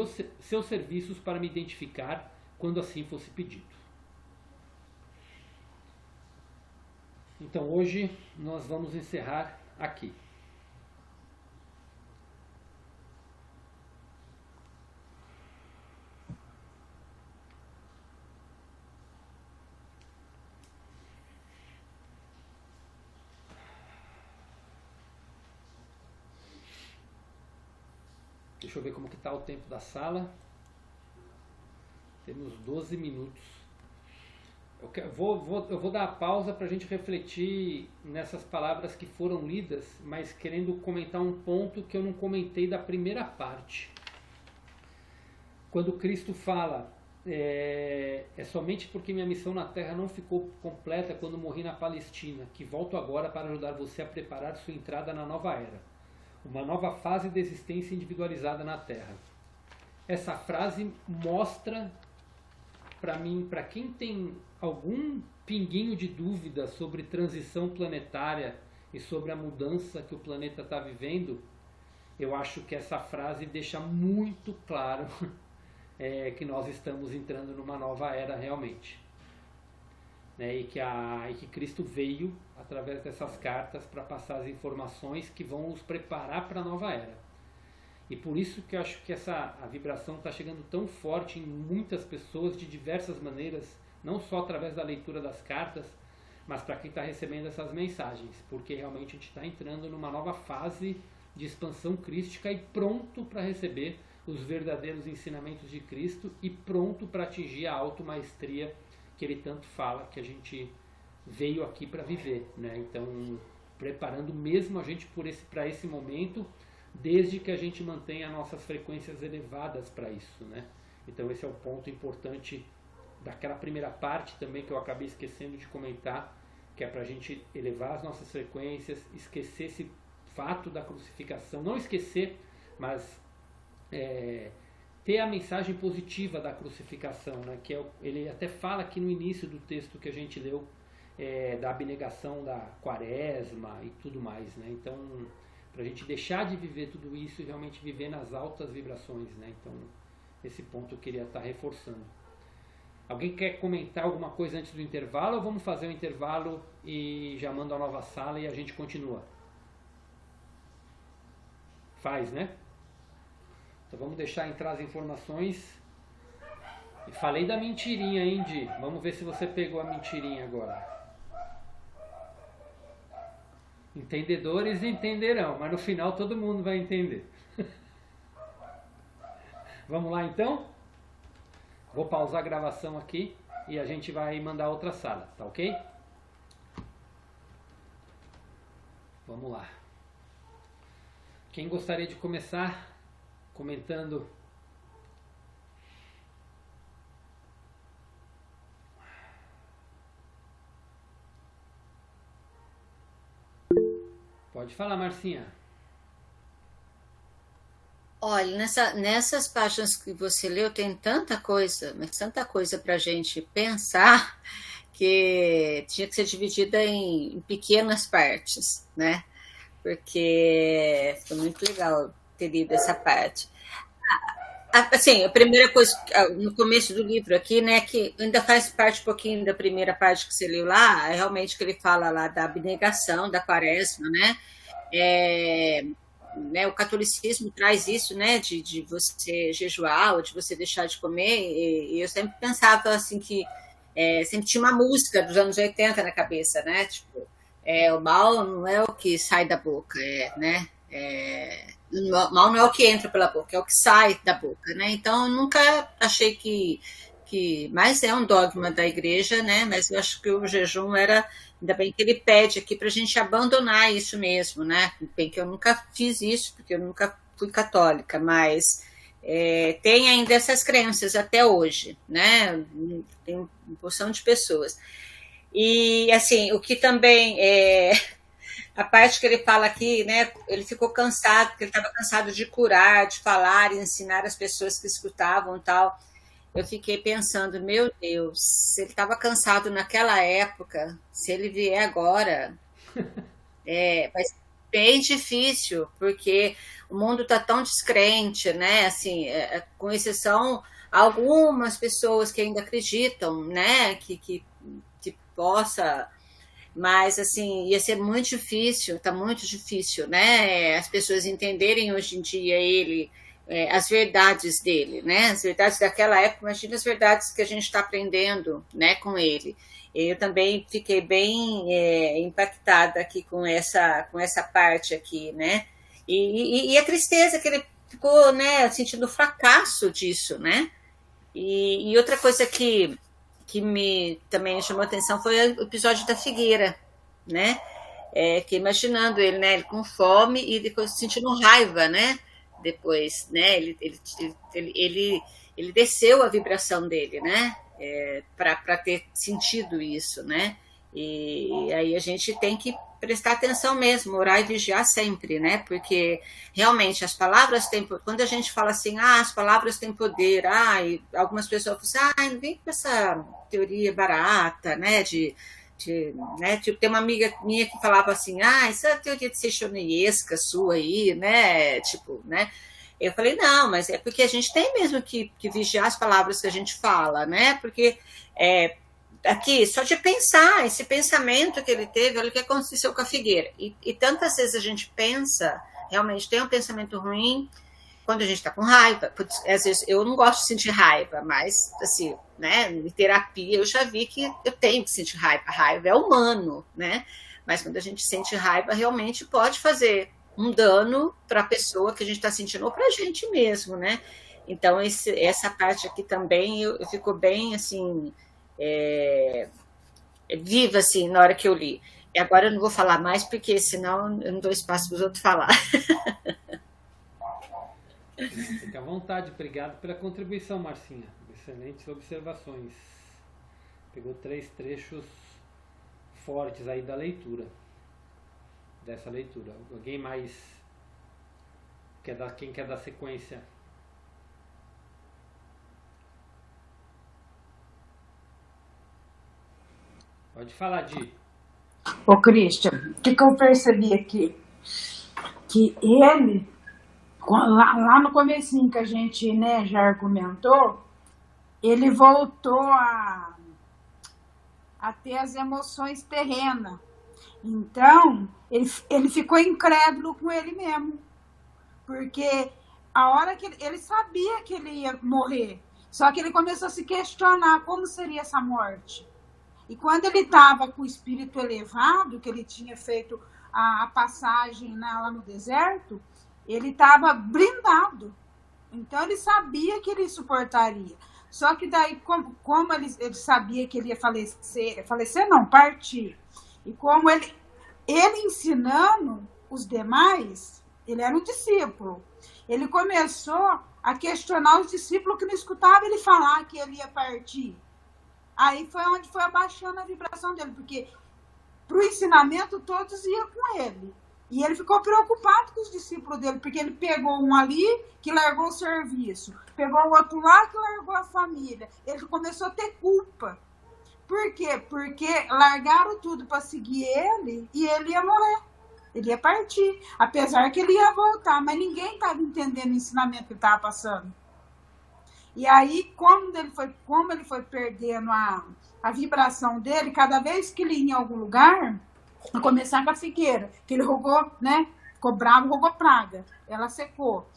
seus serviços para me identificar quando assim fosse pedido. Então hoje nós vamos encerrar aqui. Deixa eu ver como que está o tempo da sala. Temos 12 minutos. Eu vou dar a pausa para a gente refletir nessas palavras que foram lidas, mas querendo comentar um ponto que eu não comentei da primeira parte. Quando Cristo fala, é somente porque minha missão na Terra não ficou completa quando morri na Palestina, que volto agora para ajudar você a preparar sua entrada na nova era, uma nova fase de existência individualizada na Terra. Essa frase mostra para mim, para quem tem algum pinguinho de dúvida sobre transição planetária e sobre a mudança que o planeta está vivendo, eu acho que essa frase deixa muito claro que nós estamos entrando numa nova era realmente. E que Cristo veio através dessas cartas para passar as informações que vão nos preparar para a nova era. E por isso que eu acho que a vibração está chegando tão forte em muitas pessoas de diversas maneiras, não só através da leitura das cartas, mas para quem está recebendo essas mensagens, porque realmente a gente está entrando numa nova fase de expansão crística e pronto para receber os verdadeiros ensinamentos de Cristo e pronto para atingir a automaestria que ele tanto fala que a gente veio aqui para viver, Então, preparando mesmo a gente para esse momento, desde que a gente mantenha nossas frequências elevadas para isso, Então esse é o ponto importante daquela primeira parte também que eu acabei esquecendo de comentar, que é para a gente elevar as nossas frequências, esquecer esse fato da crucificação, não esquecer, mas ter a mensagem positiva da crucificação, que ele até fala aqui no início do texto que a gente leu, da abnegação da quaresma e tudo mais, Então, para a gente deixar de viver tudo isso e realmente viver nas altas vibrações, Então, esse ponto eu queria estar reforçando. Alguém quer comentar alguma coisa antes do intervalo ou vamos fazer o intervalo e já mando a nova sala e a gente continua? Faz, Então vamos deixar entrar as informações. E falei da mentirinha, hein, Di? Vamos ver se você pegou a mentirinha agora. Entendedores entenderão, mas no final todo mundo vai entender. Vamos lá então? Vou pausar a gravação aqui e a gente vai mandar outra sala, tá ok? Vamos lá. Quem gostaria de começar comentando? Pode falar, Marcinha. Olha, nessas páginas que você leu tem tanta coisa, mas tanta coisa para a gente pensar que tinha que ser dividida em pequenas partes, Porque foi muito legal ter lido essa parte. Assim, a primeira coisa, no começo do livro aqui, que ainda faz parte um pouquinho da primeira parte que você leu lá, é realmente que ele fala lá da abnegação, da quaresma, o catolicismo traz isso, de você jejuar ou de você deixar de comer, e eu sempre pensava assim que sempre tinha uma música dos anos 80 na cabeça, tipo, o mal não é o que sai da boca, o mal não é o que entra pela boca, é o que sai da boca, Então eu nunca achei que mas é um dogma da igreja, Mas eu acho que o jejum ainda bem que ele pede aqui para a gente abandonar isso mesmo, Bem que eu nunca fiz isso, porque eu nunca fui católica, mas tem ainda essas crenças até hoje, Tem uma porção de pessoas. E, assim, o que também a parte que ele fala aqui, ele ficou cansado, porque ele estava cansado de curar, de falar, ensinar as pessoas que escutavam e tal. Eu fiquei pensando, meu Deus, se ele estava cansado naquela época, se ele vier agora, vai ser bem difícil, porque o mundo está tão descrente, Assim, com exceção algumas pessoas que ainda acreditam, que possa, mas assim, ia ser muito difícil, está muito difícil, As pessoas entenderem hoje em dia as verdades dele, As verdades daquela época, imagina as verdades que a gente está aprendendo, com ele. Eu também fiquei bem impactada aqui com essa parte aqui, E a tristeza que ele ficou, sentindo o fracasso disso, E outra coisa que me também chamou a atenção foi o episódio da figueira, que imaginando ele, ele com fome e depois sentindo raiva, depois, ele ele desceu a vibração dele, né? Para ter sentido isso, né? E aí a gente tem que prestar atenção mesmo, orar e vigiar sempre, né? Porque realmente as palavras têm, quando a gente fala assim, as palavras têm poder, e algumas pessoas falam assim, não vem com essa teoria barata, né? Né? Tipo, tem uma amiga minha que falava assim, isso é teoria de seixoneiesca sua aí, né? Tipo, né? Eu falei, não, mas é porque a gente tem mesmo que vigiar as palavras que a gente fala, né? Porque aqui, só de pensar, esse pensamento que ele teve, olha o que aconteceu com a figueira. E tantas vezes a gente pensa, realmente tem um pensamento ruim, quando a gente está com raiva. Às vezes eu não gosto de sentir raiva, mas, assim, né, em terapia eu já vi que eu tenho que sentir raiva. A raiva é humano, né? Mas quando a gente sente raiva, realmente pode fazer um dano para a pessoa que a gente está sentindo ou para a gente mesmo, né? Então, essa parte aqui também eu fico bem, assim, viva, assim, na hora que eu li. E agora eu não vou falar mais, porque senão eu não dou espaço para os outros falar. Fica à vontade. Obrigado pela contribuição, Marcinha. Excelentes observações. Pegou 3 trechos fortes aí da leitura. Dessa leitura. Alguém mais quem quer dar sequência? Pode falar, Di. Ô, Christian, o que eu percebi aqui? Que ele, lá no comecinho que a gente, né, já argumentou, ele voltou a ter as emoções terrenas. Então, ele ficou incrédulo com ele mesmo. Porque a hora que ele sabia que ele ia morrer, só que ele começou a se questionar como seria essa morte. E quando ele estava com o espírito elevado, que ele tinha feito a passagem lá no deserto, ele estava blindado. Então ele sabia que ele suportaria. Só que daí, como ele sabia que ele ia falecer não, partir. E como ele ensinando os demais, ele era um discípulo. Ele começou a questionar os discípulos que não escutavam ele falar que ele ia partir. Aí foi onde foi abaixando a vibração dele, porque para o ensinamento todos iam com ele. E ele ficou preocupado com os discípulos dele, porque ele pegou um ali que largou o serviço, pegou o outro lá que largou a família. Ele começou a ter culpa. Por quê? Porque largaram tudo para seguir ele e ele ia morrer. Ele ia partir. Apesar que ele ia voltar, mas ninguém estava entendendo o ensinamento que ele estava passando. E aí, como ele foi perdendo a vibração dele, cada vez que ele ia em algum lugar, a começar com a figueira, que ele rogou, né? Ficou bravo, rogou praga. Ela secou.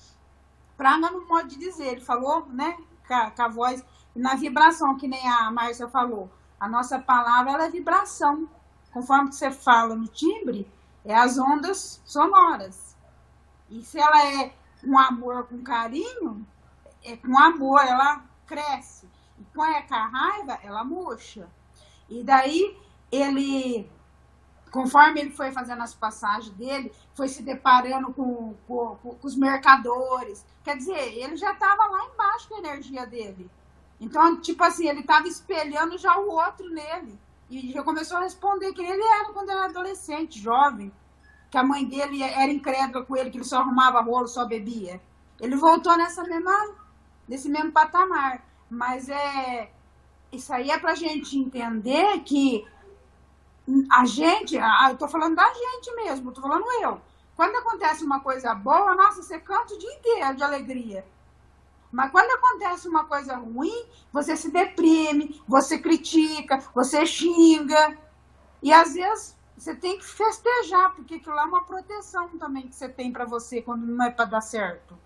Praga no modo de dizer, ele falou, né? Com a voz, na vibração, que nem a Márcia falou. A nossa palavra, ela é vibração. Conforme você fala no timbre, é as ondas sonoras. E se ela é com amor, com carinho, com amor ela cresce. E com a raiva, ela murcha. E daí, conforme ele foi fazendo as passagens dele, foi se deparando com os mercadores. Quer dizer, ele já estava lá embaixo com a energia dele. Então, tipo assim, ele estava espelhando já o outro nele. E já começou a responder que ele era quando era adolescente, jovem. Que a mãe dele era incrédula com ele, que ele só arrumava rolo, só bebia. Ele voltou nesse mesmo patamar. Mas isso aí é pra gente entender que a gente, eu tô falando da gente mesmo, tô falando eu. Quando acontece uma coisa boa, nossa, você canta o dia inteiro de alegria. Mas quando acontece uma coisa ruim, você se deprime, você critica, você xinga. E às vezes você tem que festejar, porque aquilo lá é uma proteção também que você tem para você quando não é para dar certo.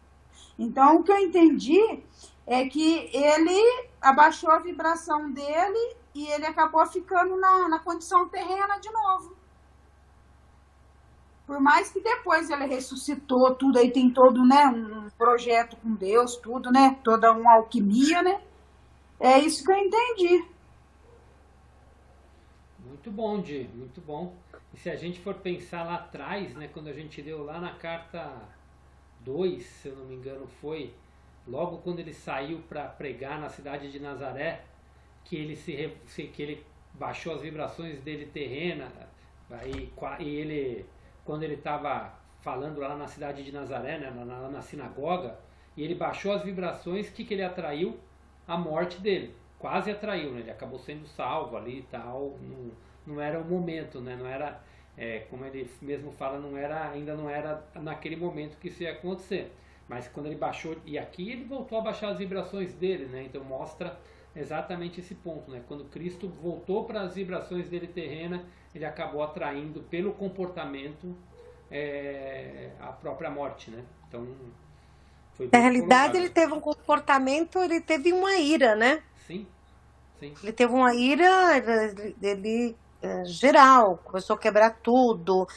Então, o que eu entendi é que ele abaixou a vibração dele e ele acabou ficando na condição terrena de novo. Por mais que depois ele ressuscitou, tudo aí tem todo, né, um projeto com Deus, tudo, né, toda uma alquimia, né? É isso que eu entendi. Muito bom, Di, muito bom. E se a gente for pensar lá atrás, né, quando a gente deu lá na carta 2, se eu não me engano, foi logo quando ele saiu para pregar na cidade de Nazaré, que ele baixou as vibrações dele terrena, e ele, quando ele estava falando lá na cidade de Nazaré, né, na sinagoga, e ele baixou as vibrações, que ele atraiu? A morte dele. Quase atraiu, né? Ele acabou sendo salvo ali e tal. Não era o momento, né? Não era, como ele mesmo fala, ainda não era naquele momento que isso ia acontecer. Mas quando ele baixou, e aqui ele voltou a baixar as vibrações dele, né? Então mostra exatamente esse ponto, né? Quando Cristo voltou para as vibrações dele terrena, ele acabou atraindo pelo comportamento a própria morte, né? Então foi Na bem realidade, colocado. ele teve um comportamento, ele teve uma ira, né? Sim, sim. Ele teve uma ira, geral, começou a quebrar tudo,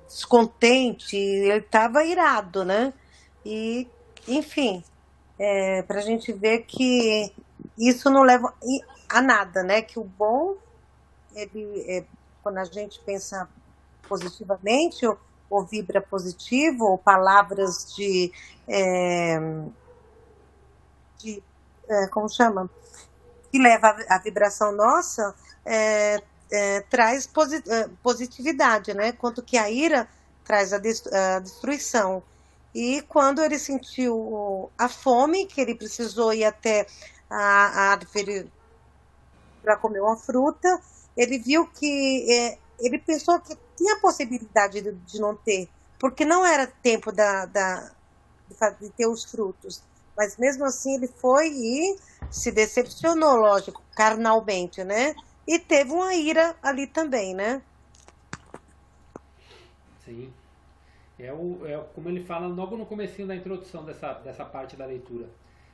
descontente, ele estava irado, né? E, enfim, para a gente ver que isso não leva a nada, né? Que o bom, quando a gente pensa positivamente, ou vibra positivo, ou palavras como chama? Que leva a vibração nossa, traz positividade, né? Quanto que a ira traz a destruição. E quando ele sentiu a fome, que ele precisou ir até a árvore para comer uma fruta, ele viu que ele pensou que tinha possibilidade de não ter, porque não era tempo de ter os frutos. Mas mesmo assim ele foi e se decepcionou, lógico, carnalmente, né? E teve uma ira ali também, né? Sim. Como ele fala logo no comecinho da introdução dessa parte da leitura.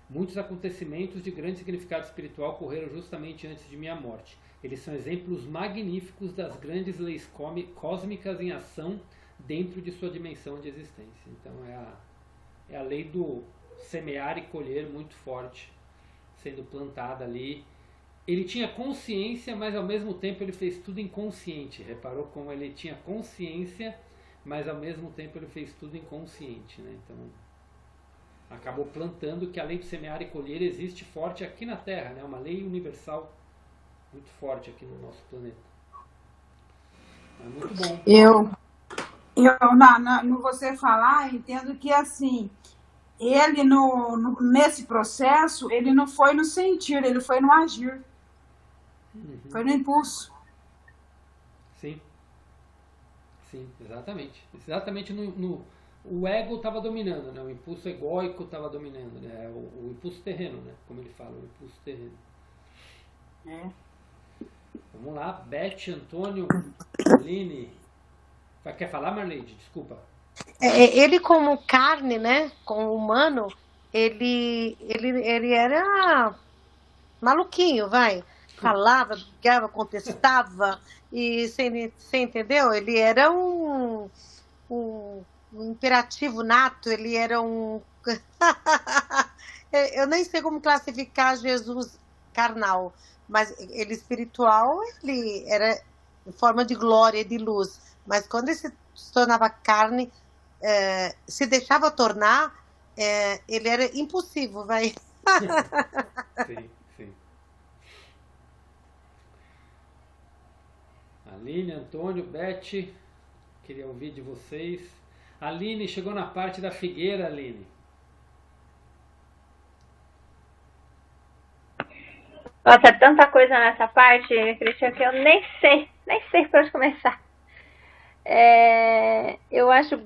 Muitos acontecimentos de grande significado espiritual ocorreram justamente antes de minha morte. Eles são exemplos magníficos das grandes leis cósmicas em ação dentro de sua dimensão de existência. Então é a lei do semear e colher muito forte, sendo plantada ali. Ele tinha consciência, mas ao mesmo tempo ele fez tudo inconsciente. Reparou como ele tinha consciência, mas ao mesmo tempo ele fez tudo inconsciente, né? Então acabou plantando que a lei do semear e colher existe forte aqui na Terra, né? Uma lei universal muito forte aqui no nosso planeta. É muito bom. No você falar, entendo que assim, ele nesse processo, ele não foi no sentir, ele foi no agir. Foi no impulso. Sim. Sim, exatamente. Exatamente o ego estava dominando, né? O impulso egóico estava dominando, né? O impulso terreno, né? Como ele fala, o impulso terreno. Vamos lá, Beth, Antônio, Aline. Quer falar, Marleide? Desculpa. Ele como carne, né? Como humano, ele era maluquinho, vai. Falava, brigava, contestava, e você entendeu? Ele era um imperativo nato, ele era eu nem sei como classificar Jesus carnal, mas ele espiritual, ele era em forma de glória e de luz, mas quando ele se tornava carne, se deixava tornar, ele era impulsivo, vai. Sim, sim. Aline, Antônio, Beth, queria ouvir de vocês. Aline, chegou na parte da figueira, Aline. Nossa, é tanta coisa nessa parte, Cristian, que eu nem sei por onde começar. Eu acho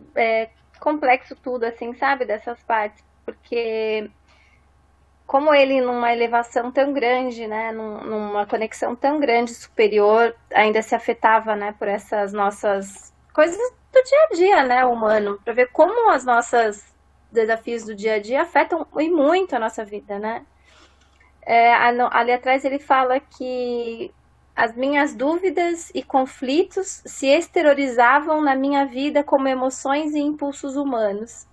complexo tudo, assim, sabe, dessas partes, porque como ele numa elevação tão grande, né, numa conexão tão grande, superior, ainda se afetava, né, por essas nossas coisas do dia a dia, né, humano, para ver como as nossas desafios do dia a dia afetam e muito a nossa vida, né. Ali atrás ele fala que as minhas dúvidas e conflitos se exteriorizavam na minha vida como emoções e impulsos humanos.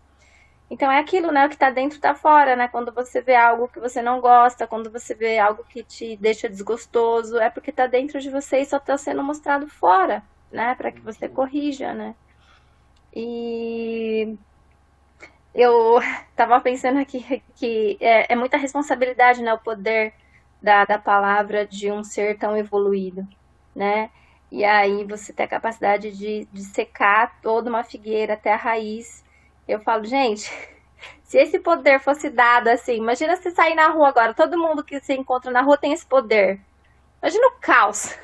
Então é aquilo, né, o que está dentro está fora, né, quando você vê algo que você não gosta, quando você vê algo que te deixa desgostoso, é porque está dentro de você e só está sendo mostrado fora, né, para que você corrija, né. E eu estava pensando aqui que é muita responsabilidade, né, o poder da palavra de um ser tão evoluído, né? E aí você tem a capacidade de secar toda uma figueira até a raiz. Eu falo, gente, se esse poder fosse dado assim, imagina você sair na rua agora, todo mundo que você encontra na rua tem esse poder. Imagina o caos.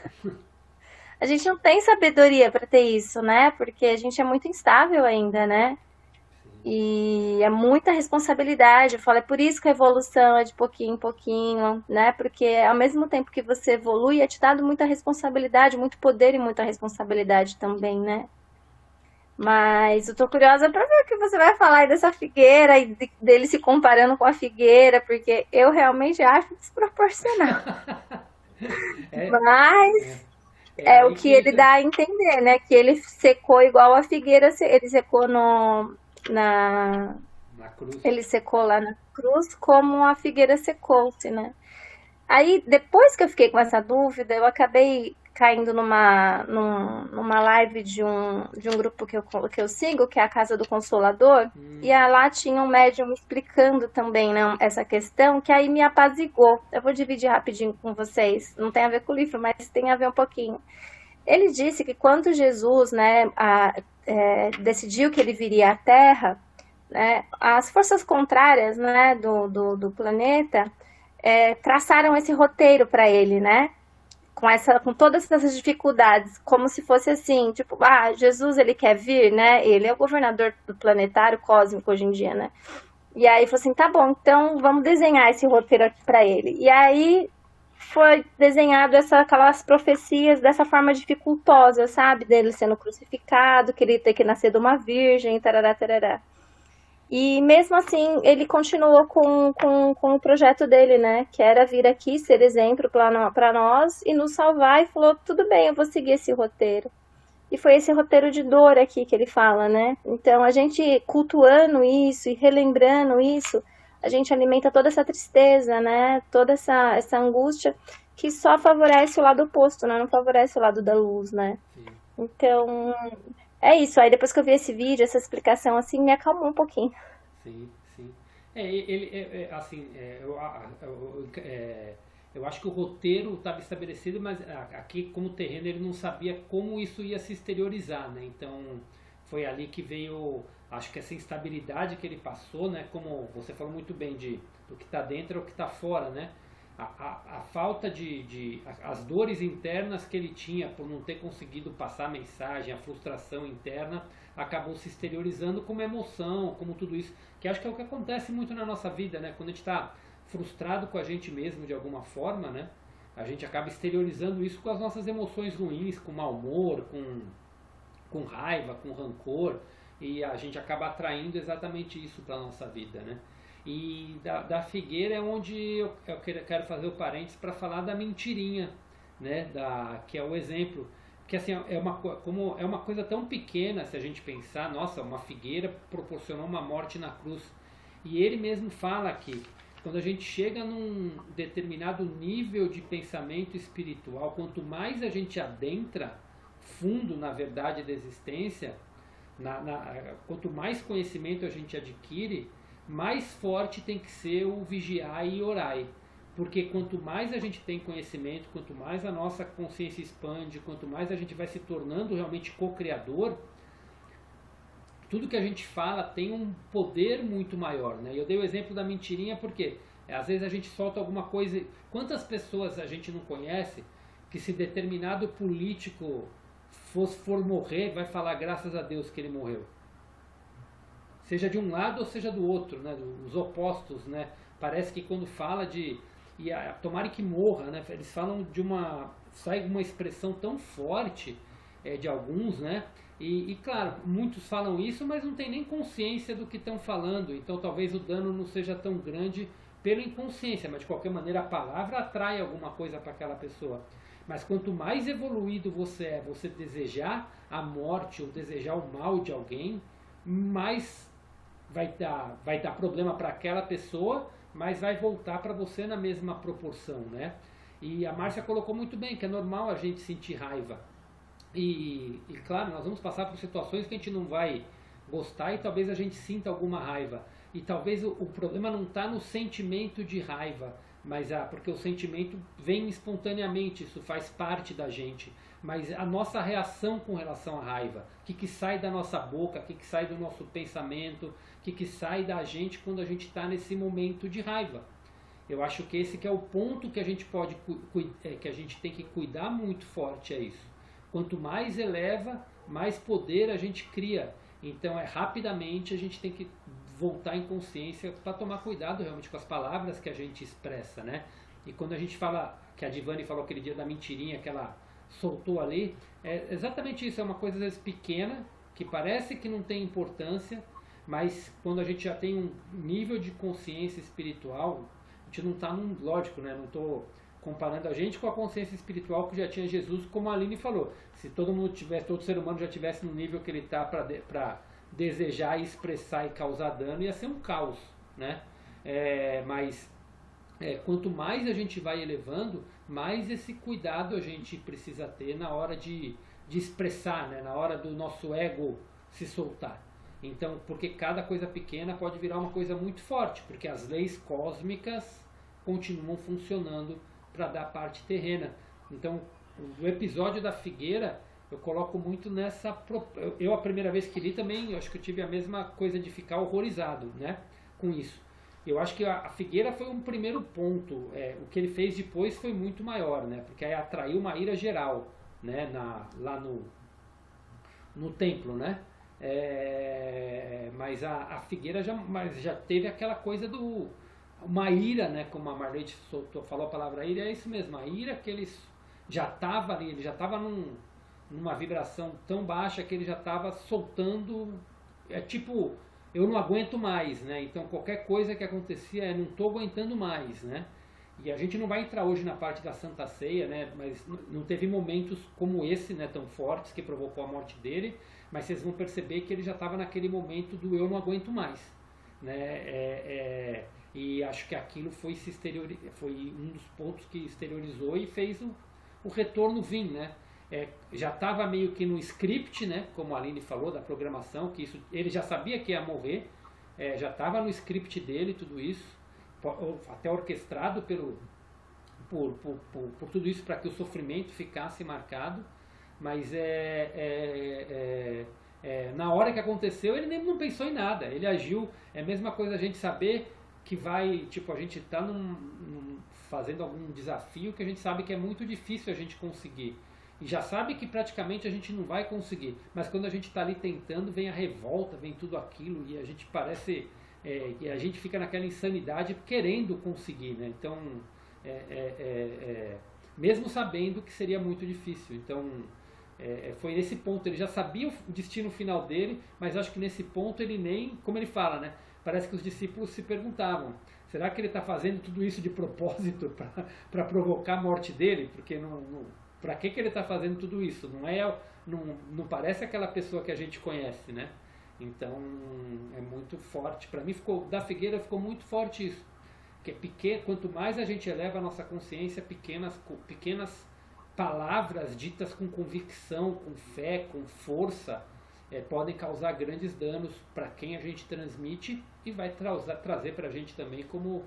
A gente não tem sabedoria para ter isso, né? Porque a gente é muito instável ainda, né? E é muita responsabilidade. Eu falo, é por isso que a evolução é de pouquinho em pouquinho, né? Porque ao mesmo tempo que você evolui, é te dado muita responsabilidade, muito poder e muita responsabilidade também, né? Mas eu tô curiosa para ver o que você vai falar aí dessa figueira e dele se comparando com a figueira, porque eu realmente acho desproporcional. Mas é o que ele dá a entender, né? Que ele secou igual a figueira, ele secou na cruz. Ele secou lá na cruz como a figueira secou-se, né? Aí, depois que eu fiquei com essa dúvida, eu acabei caindo numa live de um grupo que eu sigo, que é a Casa do Consolador, e lá tinha um médium explicando também, né, essa questão, que aí me apaziguou. Eu vou dividir rapidinho com vocês, não tem a ver com o livro, mas tem a ver um pouquinho. Ele disse que quando Jesus, né, decidiu que ele viria à Terra, né, as forças contrárias, né, do planeta traçaram esse roteiro para ele, né, com todas essas dificuldades, como se fosse assim, tipo, Jesus, ele quer vir, né, ele é o governador do planetário cósmico hoje em dia, né, e aí falou assim, tá bom, então vamos desenhar esse roteiro aqui para ele, e aí foi desenhado aquelas profecias dessa forma dificultosa, sabe, dele sendo crucificado, que ele ia ter que nascer de uma virgem, tarará, tarará. E mesmo assim, ele continuou com o projeto dele, né? Que era vir aqui, ser exemplo para nós e nos salvar. E falou, tudo bem, eu vou seguir esse roteiro. E foi esse roteiro de dor aqui que ele fala, né? Então, a gente cultuando isso e relembrando isso, a gente alimenta toda essa tristeza, né? Toda essa angústia que só favorece o lado oposto, né? Não favorece o lado da luz, né? Sim. Então... é isso, aí depois que eu vi esse vídeo, essa explicação, assim, me acalmou um pouquinho. Sim, sim. Eu acho que o roteiro estava estabelecido, mas aqui, como terreno, ele não sabia como isso ia se exteriorizar, né? Então, foi ali que veio, acho que essa instabilidade que ele passou, né? Como você falou muito bem, do que está dentro é o que está fora, né? A falta as dores internas que ele tinha por não ter conseguido passar a mensagem, a frustração interna, acabou se exteriorizando como emoção, como tudo isso, que acho que é o que acontece muito na nossa vida, né? Quando a gente está frustrado com a gente mesmo de alguma forma, né? A gente acaba exteriorizando isso com as nossas emoções ruins, com mau humor, com raiva, com rancor, e a gente acaba atraindo exatamente isso para a nossa vida, né? E da figueira é onde eu quero fazer o parênteses para falar da mentirinha, né? Que é o exemplo. Porque assim, é uma coisa tão pequena se a gente pensar, nossa, uma figueira proporcionou uma morte na cruz. E ele mesmo fala que quando a gente chega num determinado nível de pensamento espiritual, quanto mais a gente adentra fundo na verdade da existência, quanto mais conhecimento a gente adquire, mais forte tem que ser o vigiar e orai. Porque quanto mais a gente tem conhecimento, quanto mais a nossa consciência expande, quanto mais a gente vai se tornando realmente co-criador, tudo que a gente fala tem um poder muito maior, né? Eu dei o exemplo da mentirinha porque às vezes a gente solta alguma coisa. Quantas pessoas a gente não conhece que se determinado político for morrer, vai falar graças a Deus que ele morreu? Seja de um lado ou seja do outro, né? Os opostos, né? Parece que quando fala tomara que morra, né? Eles falam sai uma expressão tão forte de alguns, né? E claro, muitos falam isso, mas não tem nem consciência do que estão falando, então talvez o dano não seja tão grande pela inconsciência, mas de qualquer maneira a palavra atrai alguma coisa para aquela pessoa. Mas quanto mais evoluído você desejar a morte ou desejar o mal de alguém, mais vai dar problema para aquela pessoa, mas vai voltar para você na mesma proporção, né? E a Márcia colocou muito bem que é normal a gente sentir raiva. E claro, nós vamos passar por situações que a gente não vai gostar e talvez a gente sinta alguma raiva. E talvez o problema não está no sentimento de raiva, mas porque o sentimento vem espontaneamente, isso faz parte da gente. Mas a nossa reação com relação à raiva, o que sai da nossa boca, o que sai do nosso pensamento, o que sai da gente quando a gente está nesse momento de raiva. Eu acho que esse que é o ponto que a gente pode, que a gente tem que cuidar muito forte, é isso. Quanto mais eleva, mais poder a gente cria. Então rapidamente a gente tem que voltar em consciência para tomar cuidado realmente com as palavras que a gente expressa, né? E quando a gente fala, que a Divani falou aquele dia da mentirinha que ela soltou ali, é exatamente isso, é uma coisa às vezes pequena, que parece que não tem importância, mas quando a gente já tem um nível de consciência espiritual, a gente não está lógico, né? Não estou comparando a gente com a consciência espiritual que já tinha Jesus, como a Aline falou. Se todo mundo tivesse, todo ser humano já tivesse no nível que ele está para desejar, expressar e causar dano, ia ser um caos, né? Mas quanto mais a gente vai elevando, mais esse cuidado a gente precisa ter na hora de expressar, né? Na hora do nosso ego se soltar. Então, porque cada coisa pequena pode virar uma coisa muito forte, porque as leis cósmicas continuam funcionando para dar parte terrena. Então, o episódio da figueira, eu coloco muito nessa... Eu a primeira vez que li também, eu acho que eu tive a mesma coisa de ficar horrorizado, né, com isso. Eu acho que a figueira foi um primeiro ponto. O que ele fez depois foi muito maior, né, porque aí atraiu uma ira geral, né, lá no templo, né. Mas a figueira já teve aquela coisa uma ira, né, como a Marlete falou a palavra ira, é isso mesmo, a ira que eles já estava ali, ele já estava numa vibração tão baixa que ele já estava soltando, tipo, eu não aguento mais, né, então qualquer coisa que acontecia, não estou aguentando mais, né, e a gente não vai entrar hoje na parte da Santa Ceia, né, mas não teve momentos como esse, né, tão fortes, que provocou a morte dele, mas vocês vão perceber que ele já estava naquele momento do eu não aguento mais, né, e acho que aquilo foi um dos pontos que exteriorizou e fez o retorno vir, né? Já estava meio que no script, né? Como a Aline falou, da programação, que isso, ele já sabia que ia morrer, já estava no script dele tudo isso, até orquestrado por tudo isso para que o sofrimento ficasse marcado, mas na hora que aconteceu ele nem não pensou em nada, ele agiu. É a mesma coisa a gente saber que vai, tipo, a gente está fazendo algum desafio que a gente sabe que é muito difícil a gente conseguir. E já sabe que praticamente a gente não vai conseguir. Mas quando a gente está ali tentando, vem a revolta, vem tudo aquilo, e a gente parece... e a gente fica naquela insanidade querendo conseguir, né? Então, mesmo sabendo que seria muito difícil. Então, foi nesse ponto, ele já sabia o destino final dele, mas acho que nesse ponto ele nem... Como ele fala, né? Parece que os discípulos se perguntavam, será que ele está fazendo tudo isso de propósito para provocar a morte dele? Porque para que ele está fazendo tudo isso? Não parece aquela pessoa que a gente conhece, né? Então é muito forte. Para mim, da figueira ficou muito forte isso. Que quanto mais a gente eleva a nossa consciência, pequenas palavras ditas com convicção, com fé, com força, podem causar grandes danos para quem a gente transmite e vai trazer para a gente também como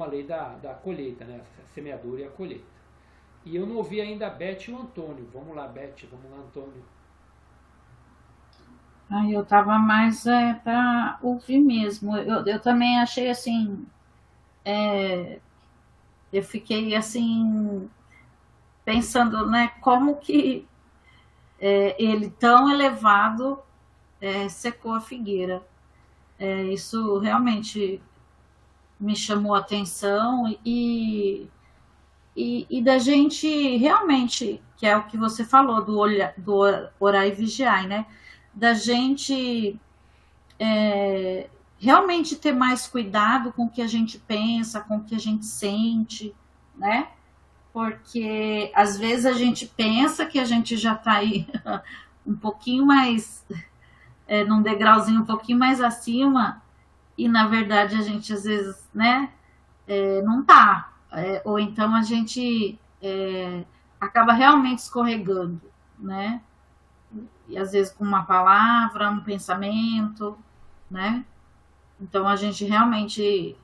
a lei da colheita, né? A semeadura e a colheita. E eu não ouvi ainda a Beth e o Antônio. Vamos lá, Beth, vamos lá, Antônio. Eu estava mais para ouvir mesmo. Eu também achei assim, eu fiquei assim, pensando, né, como que ele tão elevado secou a figueira. Isso realmente me chamou a atenção e da gente realmente, que é o que você falou, do orar e vigiar, né? Da gente realmente ter mais cuidado com o que a gente pensa, com o que a gente sente, né? Porque às vezes a gente pensa que a gente já está aí um pouquinho mais, num degrauzinho um pouquinho mais acima, e na verdade a gente às vezes, né, não está. Ou então a gente acaba realmente escorregando, né? e às vezes com uma palavra, um pensamento, né? Então a gente realmente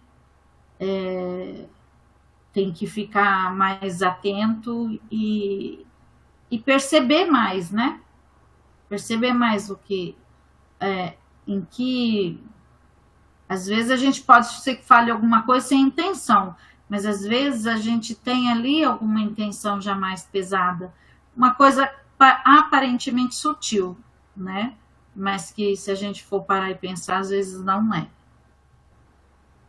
tem que ficar mais atento e perceber mais, né? Perceber mais o que, em que, às vezes a gente pode ser que fale alguma coisa sem intenção, mas às vezes a gente tem ali alguma intenção já mais pesada, uma coisa aparentemente sutil, né? Mas que se a gente for parar e pensar, às vezes não é.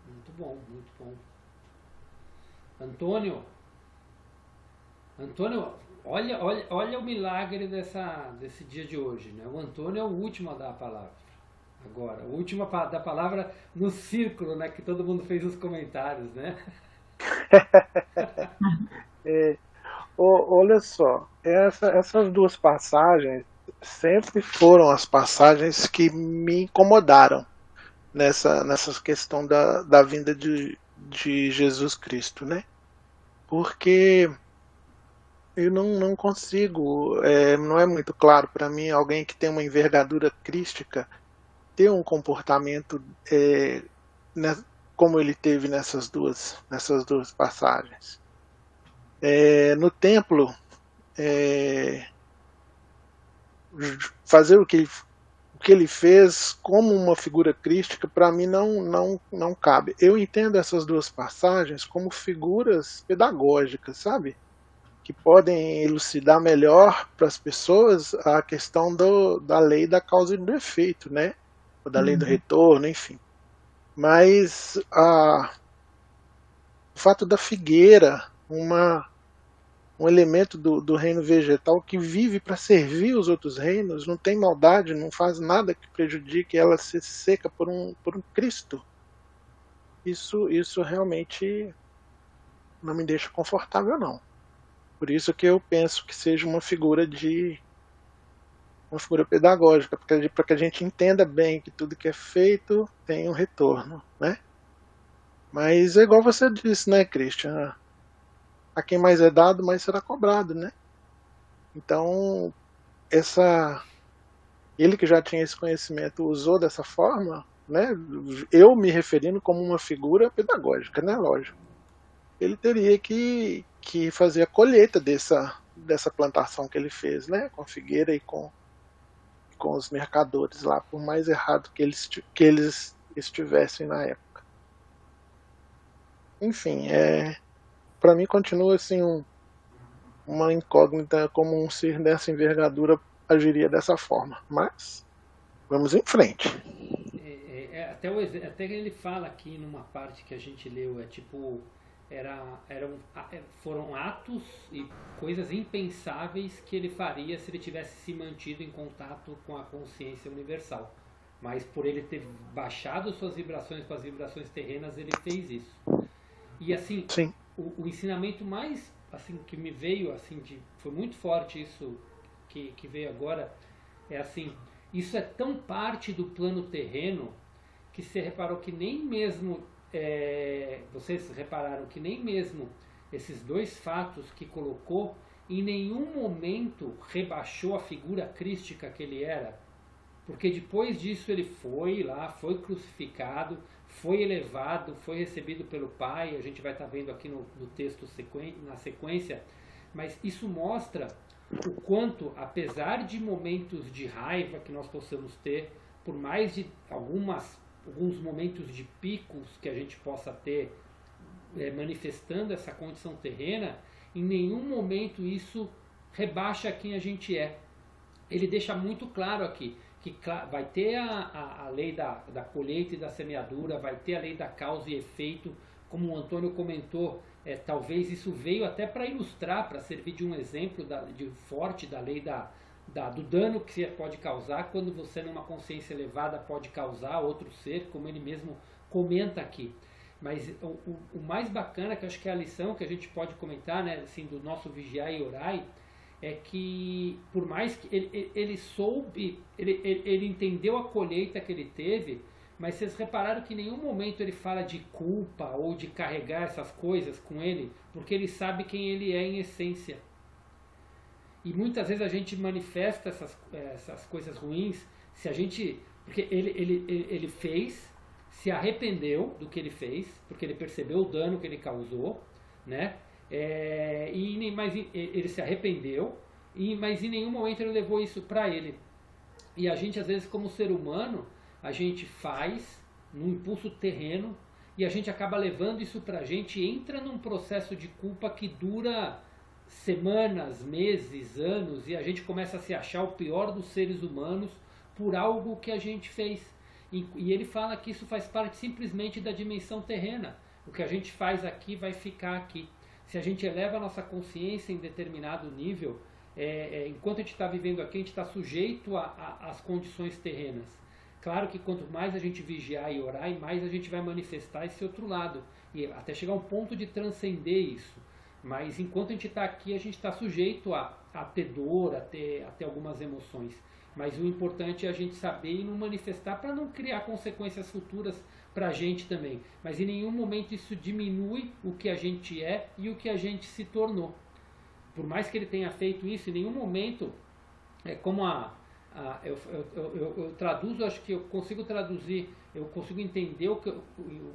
Muito bom, muito bom. Antônio, olha o milagre desse dia de hoje, né? O Antônio é o último a dar a palavra. Agora, o último a dar a palavra no círculo, né? Que todo mundo fez os comentários, né? Olha só, essas duas passagens sempre foram as passagens que me incomodaram nessa questão da vinda de Jesus Cristo, né? Porque eu não consigo, não é muito claro para mim alguém que tem uma envergadura crística ter um comportamento como ele teve nessas duas passagens. No templo, fazer o que ele fez como uma figura crística, para mim não cabe. Eu entendo essas duas passagens como figuras pedagógicas, sabe? Que podem elucidar melhor para as pessoas a questão da lei da causa e do efeito, né? Ou da lei do retorno, enfim. Mas o fato da figueira, um elemento do reino vegetal que vive para servir os outros reinos, não tem maldade, não faz nada que prejudique ela ser seca por um Cristo. Isso realmente não me deixa confortável, não. Por isso que eu penso que seja uma figura pedagógica, para que a gente entenda bem que tudo que é feito tem um retorno, né? Mas é igual você disse, né, Christian? A quem mais é dado, mais será cobrado, né? Então, ele que já tinha esse conhecimento usou dessa forma, né? Eu me referindo como uma figura pedagógica, né? Lógico. Ele teria que fazer a colheita dessa plantação que ele fez, né? Com a figueira e com os mercadores lá, por mais errado que eles estivessem na época. Enfim, para mim continua assim uma incógnita como um ser dessa envergadura agiria dessa forma. Mas vamos em frente. Até ele fala aqui numa parte que a gente leu, foram atos e coisas impensáveis que ele faria se ele tivesse se mantido em contato com a consciência universal. Mas por ele ter baixado suas vibrações com as vibrações terrenas, ele fez isso. E assim, o ensinamento mais assim que me veio, assim, foi muito forte isso que veio agora, isso é tão parte do plano terreno que você reparou que nem mesmo vocês repararam que nem mesmo esses dois fatos que colocou em nenhum momento rebaixou a figura crística que ele era, porque depois disso ele foi crucificado, foi elevado, foi recebido pelo Pai. A gente vai estar vendo aqui no texto na sequência, mas isso mostra o quanto, apesar de momentos de raiva que nós possamos ter, por mais de alguns momentos de picos que a gente possa ter manifestando essa condição terrena, em nenhum momento isso rebaixa quem a gente é. Ele deixa muito claro aqui que vai ter a lei da colheita e da semeadura, vai ter a lei da causa e efeito, como o Antônio comentou, talvez isso veio até para ilustrar, para servir de um exemplo forte da lei do dano que você pode causar quando você, numa consciência elevada, pode causar outro ser, como ele mesmo comenta aqui. Mas o mais bacana, que eu acho que é a lição que a gente pode comentar, né, assim, do nosso vigiar e orai, é que por mais que ele soube, ele entendeu a colheita que ele teve, mas vocês repararam que em nenhum momento ele fala de culpa ou de carregar essas coisas com ele, porque ele sabe quem ele é em essência. E muitas vezes a gente manifesta essas coisas ruins, se a gente, porque ele fez, se arrependeu do que ele fez, porque ele percebeu o dano que ele causou, né? Mas ele se arrependeu, mas em nenhum momento ele levou isso para ele. E a gente, às vezes, como ser humano, a gente faz num impulso terreno e a gente acaba levando isso para a gente e entra num processo de culpa que dura semanas, meses, anos, e a gente começa a se achar o pior dos seres humanos por algo que a gente fez. E ele fala que isso faz parte simplesmente da dimensão terrena. O que a gente faz aqui vai ficar aqui. Se a gente eleva a nossa consciência em determinado nível, enquanto a gente está vivendo aqui, a gente está sujeito às condições terrenas. Claro que quanto mais a gente vigiar e orar, mais a gente vai manifestar esse outro lado. E até chegar a um ponto de transcender isso. Mas enquanto a gente está aqui, a gente está sujeito a ter dor, a ter algumas emoções. Mas o importante é a gente saber e não manifestar para não criar consequências futuras para a gente também. Mas em nenhum momento isso diminui o que a gente é e o que a gente se tornou. Por mais que ele tenha feito isso, em nenhum momento, como eu traduzo, acho que eu consigo traduzir, eu consigo entender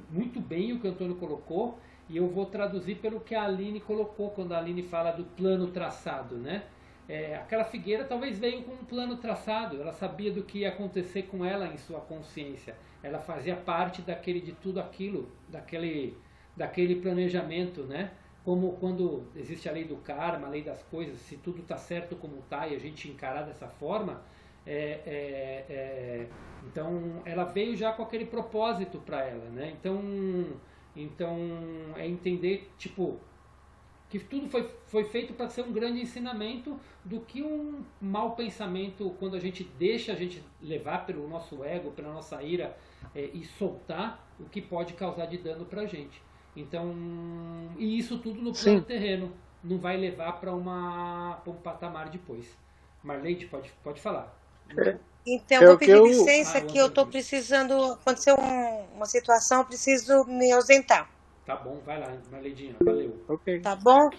muito bem o que o Antônio colocou, e eu vou traduzir pelo que a Aline colocou, quando a Aline fala do plano traçado, né? Aquela figueira talvez veio com um plano traçado, ela sabia do que ia acontecer com ela em sua consciência, ela fazia parte de tudo aquilo, daquele planejamento, né? Como quando existe a lei do karma, a lei das coisas, se tudo está certo como está e a gente encarar dessa forma, então ela veio já com aquele propósito para ela, né? Então é entender, tipo, que tudo foi feito para ser um grande ensinamento do que um mau pensamento, quando a gente deixa a gente levar pelo nosso ego, pela nossa ira, e soltar o que pode causar de dano para a gente. Então, e isso tudo no plano terreno, não vai levar para um patamar depois. Marleide, pode falar. Então, vou pedir licença que eu estou precisando, aconteceu uma situação, eu preciso me ausentar. Tá bom, vai lá, Marleidinha, valeu. Ok. Tá bom?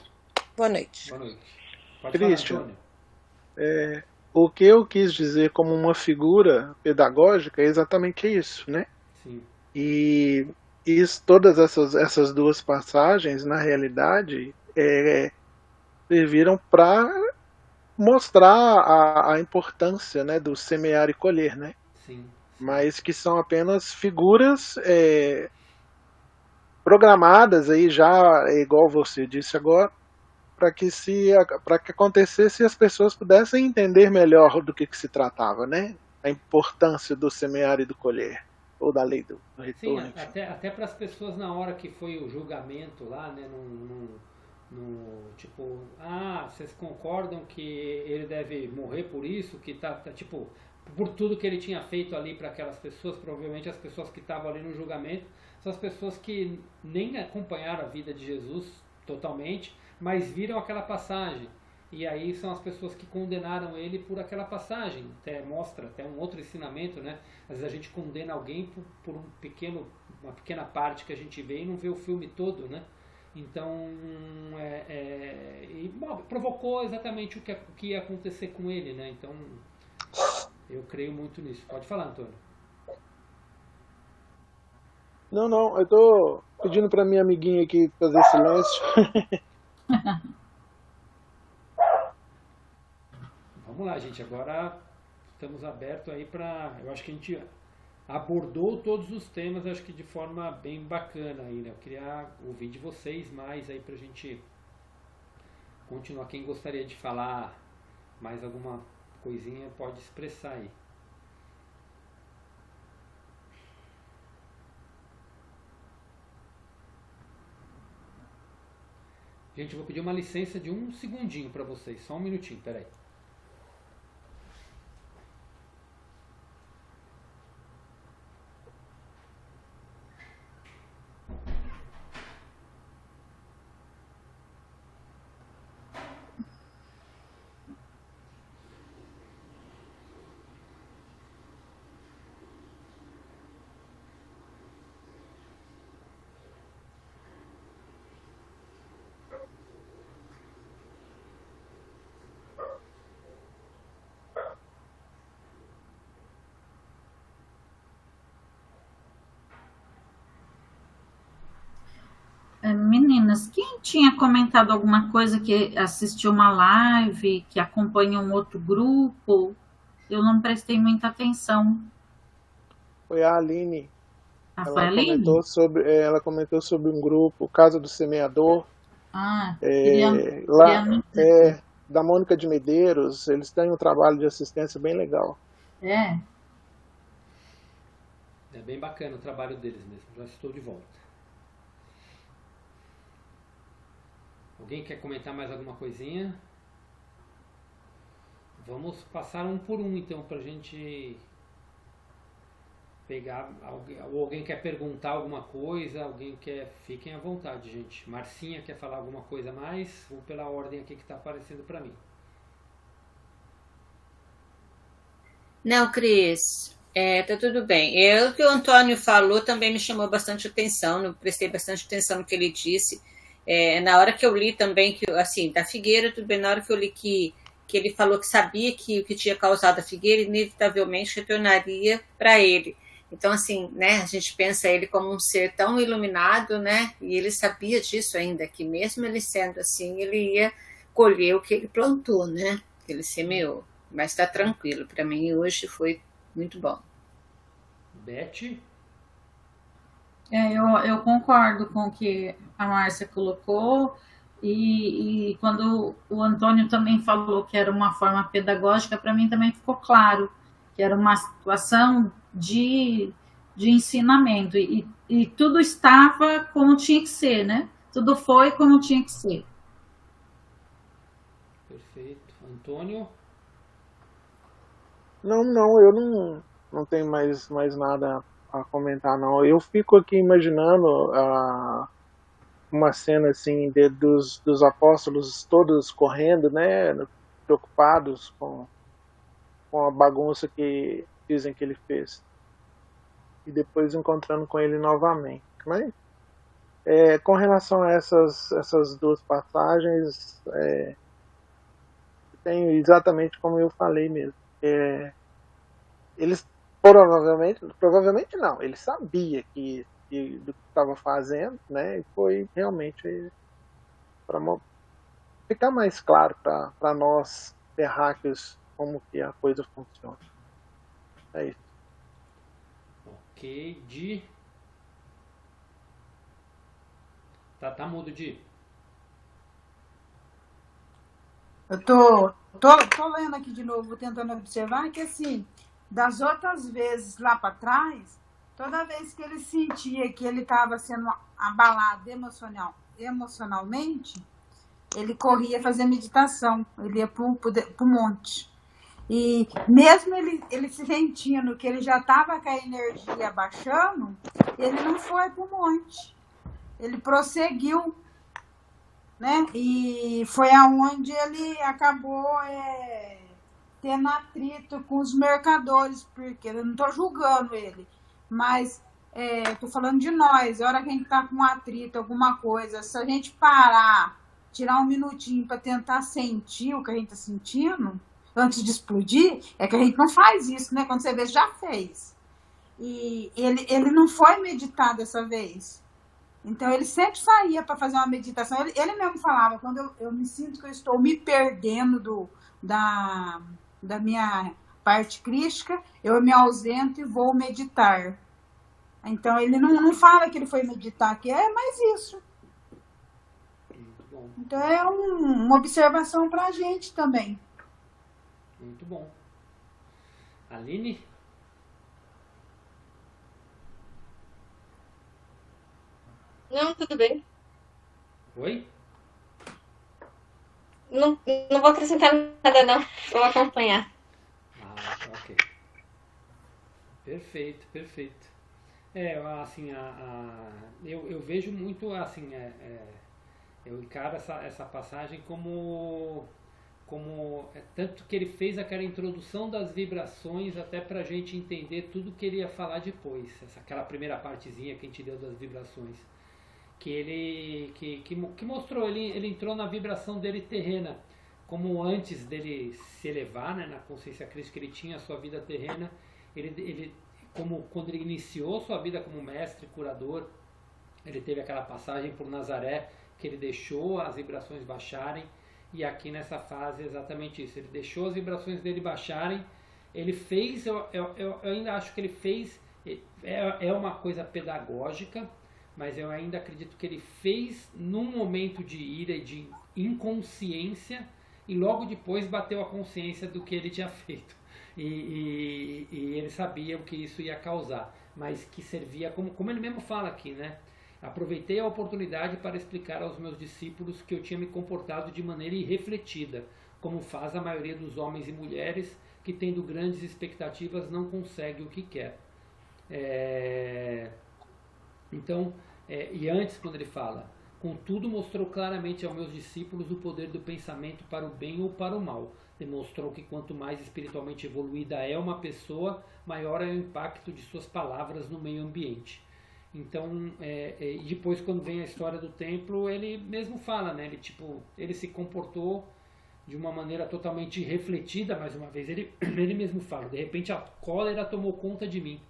Boa noite. Boa noite. Pode Christian, falar, Antônio. o que eu quis dizer como uma figura pedagógica é exatamente isso, né? Sim. E todas essas duas passagens, na realidade, serviram para mostrar a importância, né, do semear e colher, né? Sim. Mas que são apenas figuras programadas aí já, igual você disse agora, para que acontecesse e as pessoas pudessem entender melhor do que se tratava, né? A importância do semear e do colher, ou da lei do retorno. Sim, até para as pessoas na hora que foi o julgamento lá, né, tipo, vocês concordam que ele deve morrer por isso, que tipo, por tudo que ele tinha feito ali para aquelas pessoas, provavelmente as pessoas que estavam ali no julgamento, são as pessoas que nem acompanharam a vida de Jesus totalmente, mas viram aquela passagem. E aí são as pessoas que condenaram ele por aquela passagem. Mostra até um outro ensinamento, né? Às vezes a gente condena alguém por uma pequena parte que a gente vê e não vê o filme todo, né? Então, provocou exatamente o que ia acontecer com ele, né? Então, eu creio muito nisso. Pode falar, Antônio. Não, eu tô pedindo para minha amiguinha aqui fazer silêncio. Vamos lá, gente. Agora estamos abertos aí para... Eu acho que a gente abordou todos os temas, acho que de forma bem bacana aí, né? Eu queria ouvir de vocês mais aí pra gente continuar. Quem gostaria de falar mais alguma coisinha pode expressar aí. Gente, eu vou pedir uma licença de 1 segundinho para vocês, só um minutinho, peraí. meninas, quem tinha comentado alguma coisa que assistiu uma live, que acompanha um outro grupo? Eu não prestei muita atenção. Foi a Aline. Foi a Aline? Ela comentou sobre um grupo, Casa do Semeador. Da Mônica de Medeiros. Eles têm um trabalho de assistência bem legal. É bem bacana o trabalho deles mesmo. Já estou de volta. Alguém quer comentar mais alguma coisinha? Vamos passar um por um, então, para a gente pegar. Ou alguém quer perguntar alguma coisa? Alguém quer. Fiquem à vontade, gente. Marcinha quer falar alguma coisa mais? Vou pela ordem aqui que está aparecendo para mim. Não, Cris. Tá tudo bem. O que o Antônio falou também me chamou bastante atenção. Eu prestei bastante atenção no que ele disse. Na hora que eu li também, que assim, da Figueira, tudo bem, na hora que eu li que ele falou que sabia que o que tinha causado a Figueira inevitavelmente retornaria para ele. Então, assim, né, a gente pensa ele como um ser tão iluminado, né, e ele sabia disso ainda, que mesmo ele sendo assim, ele ia colher o que ele plantou, né, que ele semeou. Mas está tranquilo, para mim hoje foi muito bom. Beth? Eu concordo com o que a Márcia colocou, e quando o Antônio também falou que era uma forma pedagógica, para mim também ficou claro que era uma situação de ensinamento, e tudo estava como tinha que ser, né? Tudo foi como tinha que ser. Perfeito. Antônio? Não, eu não tenho mais nada a comentar, não. Eu fico aqui imaginando uma cena assim dos apóstolos todos correndo, né, preocupados com a bagunça que dizem que ele fez, e depois encontrando com ele novamente. Mas com relação a essas duas passagens, tem exatamente como eu falei mesmo. Eles provavelmente não, ele sabia do que estava fazendo, né? E foi realmente para ficar mais claro para nós terráqueos como que a coisa funciona. É isso. Ok, Di. Tá mudo, Di. Eu tô lendo aqui de novo, tentando observar que, assim, das outras vezes lá para trás, toda vez que ele sentia que ele estava sendo abalado emocionalmente, ele corria fazer meditação, ele ia para o monte. E mesmo ele se sentindo que ele já estava com a energia baixando, ele não foi para o monte. Ele prosseguiu, né? E foi aonde ele acabou tendo atrito com os mercadores, porque eu não estou julgando ele, mas estou falando de nós. A hora que a gente está com atrito, alguma coisa, se a gente parar, tirar um minutinho para tentar sentir o que a gente está sentindo, antes de explodir, é que a gente não faz isso, né? Quando você vê, já fez. E ele não foi meditar dessa vez. Então, ele sempre saía para fazer uma meditação. Ele mesmo falava, quando eu me sinto que eu estou me perdendo da minha parte crística, eu me ausento e vou meditar. Então, ele não fala que ele foi meditar, que é mais isso. Muito bom. Então, é uma observação para a gente também. Muito bom. Aline? Não, tudo bem. Oi? Não vou acrescentar nada, não. Vou acompanhar. Ok. Perfeito. Assim, eu vejo muito, assim, eu encaro essa passagem como tanto que ele fez aquela introdução das vibrações até para a gente entender tudo que ele ia falar depois, aquela primeira partezinha que a gente deu das vibrações, que ele que mostrou, ele entrou na vibração dele terrena, como antes dele se elevar, né, na consciência crística, ele tinha a sua vida terrena, ele como quando ele iniciou sua vida como mestre, curador, ele teve aquela passagem por Nazaré, que ele deixou as vibrações baixarem, e aqui nessa fase é exatamente isso. Ele deixou as vibrações dele baixarem, ele fez, eu ainda acho que ele fez, é uma coisa pedagógica, mas eu ainda acredito que ele fez num momento de ira e de inconsciência, e logo depois bateu a consciência do que ele tinha feito. E ele sabia o que isso ia causar, mas que servia, como ele mesmo fala aqui, né? Aproveitei a oportunidade para explicar aos meus discípulos que eu tinha me comportado de maneira irrefletida, como faz a maioria dos homens e mulheres que, tendo grandes expectativas, não consegue o que quer. Então, e antes, quando ele fala, contudo mostrou claramente aos meus discípulos o poder do pensamento para o bem ou para o mal. Demonstrou que quanto mais espiritualmente evoluída é uma pessoa, maior é o impacto de suas palavras no meio ambiente. Então, e depois quando vem a história do templo, ele mesmo fala, né? Ele se comportou de uma maneira totalmente refletida, mais uma vez. Ele mesmo fala, de repente a cólera tomou conta de mim.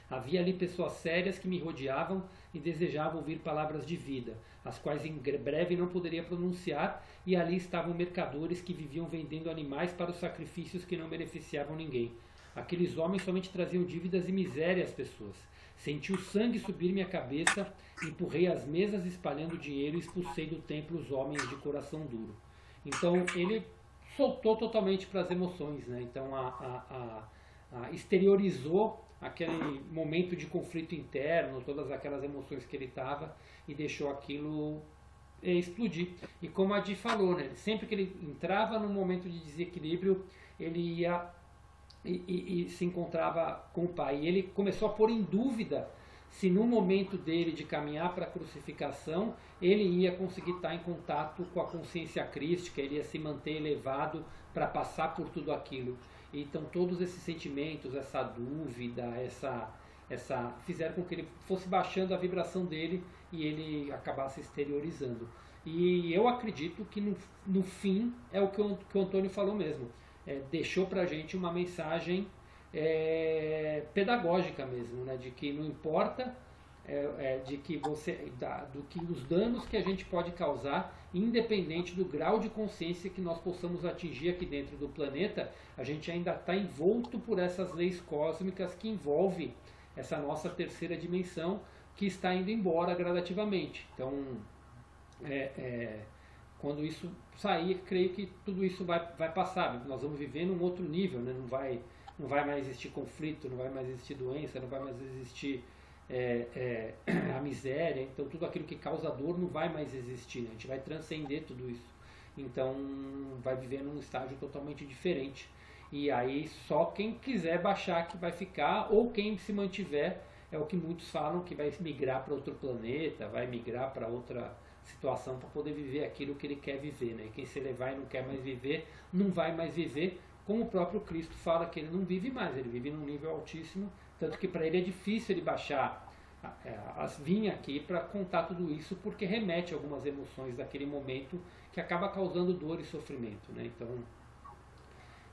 Havia ali pessoas sérias que me rodeavam e desejavam ouvir palavras de vida, as quais em breve não poderia pronunciar, e ali estavam mercadores que viviam vendendo animais para os sacrifícios que não beneficiavam ninguém. Aqueles homens somente traziam dívidas e miséria às pessoas. Senti o sangue subir minha cabeça, empurrei as mesas espalhando dinheiro e expulsei do templo os homens de coração duro. Então ele soltou totalmente para as emoções, né? Então exteriorizou aquele momento de conflito interno, todas aquelas emoções que ele estava, e deixou aquilo explodir. E como a Di falou, né? Sempre que ele entrava num momento de desequilíbrio, ele ia e se encontrava com o Pai. E ele começou a pôr em dúvida se no momento dele de caminhar para a crucificação, ele ia conseguir estar em contato com a consciência crística, ele ia se manter elevado para passar por tudo aquilo. Então todos esses sentimentos, essa dúvida, fizeram com que ele fosse baixando a vibração dele e ele acabasse exteriorizando. E eu acredito que no fim é o que o Antônio falou mesmo. Deixou para a gente uma mensagem pedagógica mesmo, né? De que não importa de que do que os danos que a gente pode causar, independente do grau de consciência que nós possamos atingir aqui dentro do planeta, a gente ainda está envolto por essas leis cósmicas que envolvem essa nossa terceira dimensão que está indo embora gradativamente. Então, quando isso sair, creio que tudo isso vai passar. Nós vamos viver num outro nível, né? Não vai mais existir conflito, não vai mais existir doença, não vai mais existir a miséria. Então tudo aquilo que causa dor não vai mais existir, né? A gente vai transcender tudo isso. Então vai viver num estágio totalmente diferente. E aí só quem quiser baixar que vai ficar, ou quem se mantiver, é o que muitos falam, que vai migrar para outro planeta, vai migrar para outra situação para poder viver aquilo que ele quer viver, né? Quem se elevar e não quer mais viver, não vai mais viver, como o próprio Cristo fala que ele não vive mais, ele vive num nível altíssimo, tanto que para ele é difícil ele baixar, vir aqui para contar tudo isso, porque remete a algumas emoções daquele momento que acaba causando dor e sofrimento, né?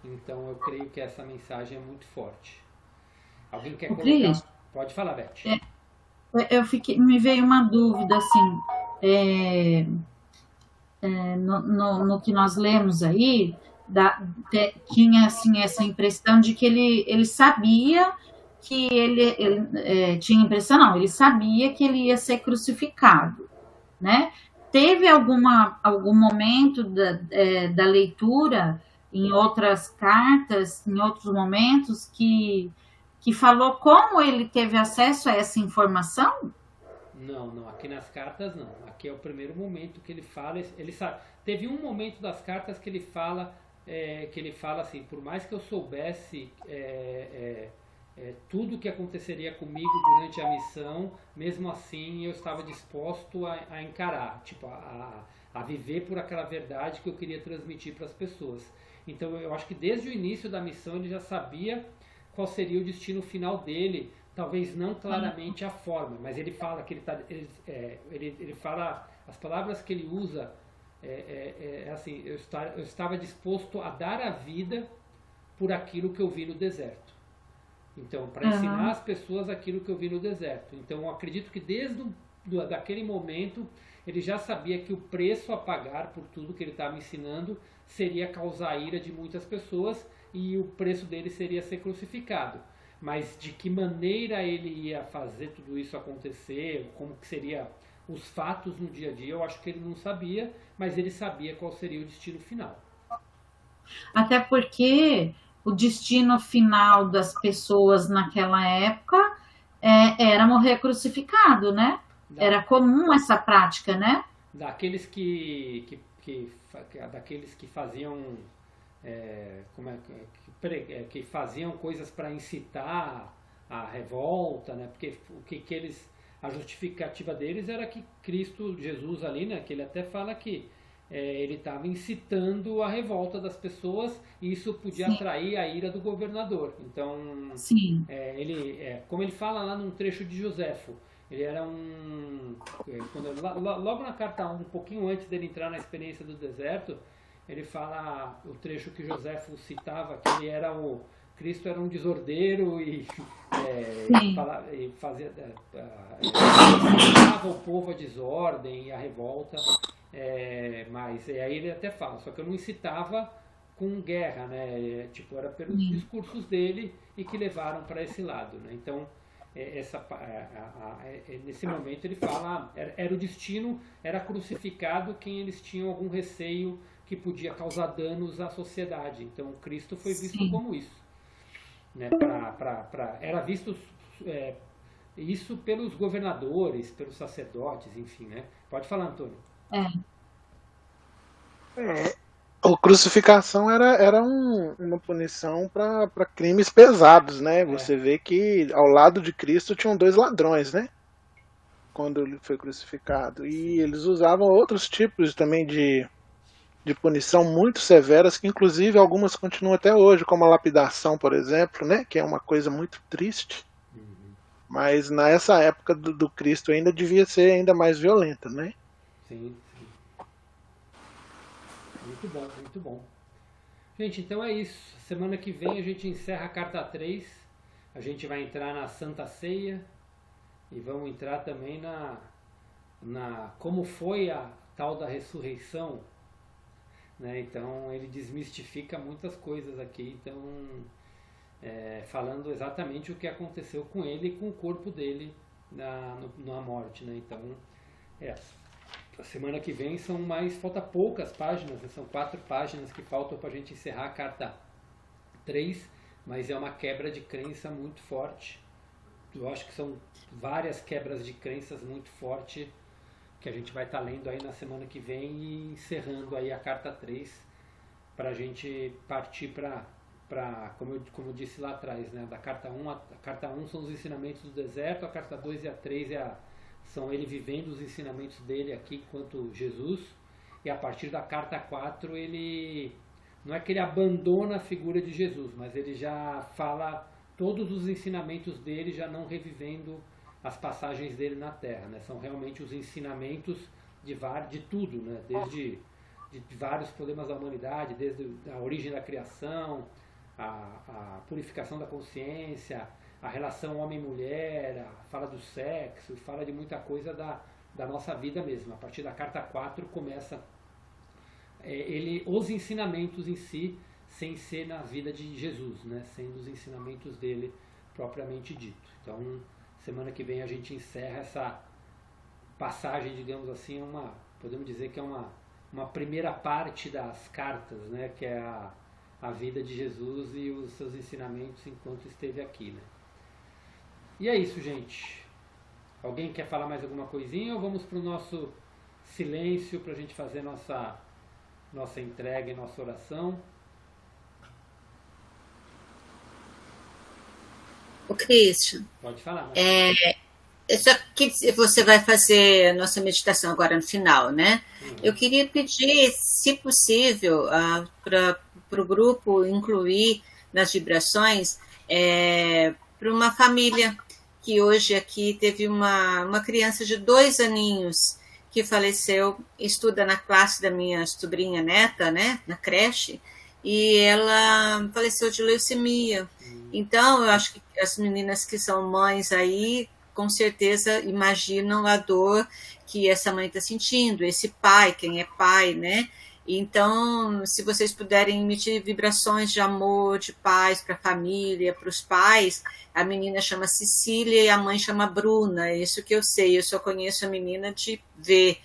Então eu creio que essa mensagem é muito forte. Alguém quer colocar? Cris, Pode falar, Beth. Me veio uma dúvida, assim, no que nós lemos aí, tinha assim, essa impressão de que ele sabia que tinha impressão, não, ele sabia que ele ia ser crucificado, né? Teve algum momento da leitura, em outras cartas, em outros momentos, que falou como ele teve acesso a essa informação? Não, aqui nas cartas não. Aqui é o primeiro momento que ele fala, ele sabe. Teve um momento das cartas que ele fala assim, por mais que eu soubesse tudo o que aconteceria comigo durante a missão, mesmo assim eu estava disposto a encarar, tipo, a viver por aquela verdade que eu queria transmitir para as pessoas. Então eu acho que desde o início da missão ele já sabia qual seria o destino final dele, talvez não claramente a forma, mas ele fala que ele fala, as palavras que ele usa assim, eu estava disposto a dar a vida por aquilo que eu vi no deserto. Então, para ensinar as pessoas aquilo que eu vi no deserto. Então, eu acredito que desde daquele momento ele já sabia que o preço a pagar por tudo que ele estava ensinando seria causar a ira de muitas pessoas e o preço dele seria ser crucificado. Mas de que maneira ele ia fazer tudo isso acontecer, como que seria os fatos no dia a dia, eu acho que ele não sabia, mas ele sabia qual seria o destino final. Até porque o destino final das pessoas naquela época era morrer crucificado, né? Era comum essa prática, né? Daqueles que faziam que faziam coisas para incitar a revolta, né? Porque a justificativa deles era que Cristo, Jesus ali, né? Que ele até fala que ele estava incitando a revolta das pessoas e isso podia atrair a ira do governador. Então, como ele fala lá num trecho de Joséfo, ele era logo na carta 1, um pouquinho antes dele entrar na experiência do deserto, ele fala o trecho que Joséfo citava, que Cristo era um desordeiro e incitava o povo à desordem e à revolta. Mas aí ele até fala, só que eu não incitava com guerra, né? Era pelos discursos dele e que levaram para esse lado, né? Então, nesse momento ele fala, era o destino, era crucificado quem eles tinham algum receio que podia causar danos à sociedade. Então, Cristo foi visto como isso, né? Era visto isso pelos governadores, pelos sacerdotes, enfim, né? Pode falar, Antônio. A crucificação era uma punição para crimes pesados, né? Você vê que ao lado de Cristo tinham 2 ladrões, né? Quando ele foi crucificado. E eles usavam outros tipos também de punição muito severas, que inclusive algumas continuam até hoje, como a lapidação, por exemplo, né? Que é uma coisa muito triste. Mas nessa época do Cristo ainda devia ser ainda mais violenta, né? Sim. Muito bom, muito bom. Gente, então é isso. Semana que vem a gente encerra a carta 3. A gente vai entrar na Santa Ceia e vamos entrar também na como foi a tal da ressurreição, né? Então ele desmistifica muitas coisas aqui. Então, falando exatamente o que aconteceu com ele e com o corpo dele na morte, né? Então, a semana que vem falta poucas páginas, né? São 4 páginas que faltam para a gente encerrar a carta 3, mas é uma quebra de crença muito forte. Eu acho que são várias quebras de crenças muito fortes que a gente vai estar lendo aí na semana que vem e encerrando aí a carta 3 para a gente partir como eu disse lá atrás, né? Da carta 1, a carta 1 são os ensinamentos do deserto, a carta 2 e a 3 são ele vivendo os ensinamentos dele aqui enquanto Jesus, e a partir da carta 4 ele não é que ele abandona a figura de Jesus, mas ele já fala todos os ensinamentos dele, já não revivendo as passagens dele na Terra, né? São realmente os ensinamentos de tudo, né? Desde de vários problemas da humanidade, desde a origem da criação, a purificação da consciência, a relação homem-mulher, fala do sexo, fala de muita coisa da nossa vida mesmo. A partir da carta 4 começa os ensinamentos em si, sem ser na vida de Jesus, né? Sendo os ensinamentos dele propriamente dito. Então, semana que vem a gente encerra essa passagem, digamos assim, podemos dizer que é uma primeira parte das cartas, né? Que é a vida de Jesus e os seus ensinamentos enquanto esteve aqui, né? E é isso, gente. Alguém quer falar mais alguma coisinha ou vamos para o nosso silêncio para a gente fazer nossa entrega e nossa oração? O Christian. Pode falar. Só que você vai fazer a nossa meditação agora no final, né? Eu queria pedir, se possível, para o grupo incluir nas vibrações para uma família que hoje aqui teve uma criança de 2 aninhos que faleceu, estuda na classe da minha sobrinha neta, né, na creche, e ela faleceu de leucemia. Então, eu acho que as meninas que são mães aí com certeza imaginam a dor que essa mãe está sentindo, esse pai, quem é pai, né? Então, se vocês puderem emitir vibrações de amor, de paz para a família, para os pais, a menina chama Cecília e a mãe chama Bruna, é isso que eu sei, eu só conheço a menina de ver.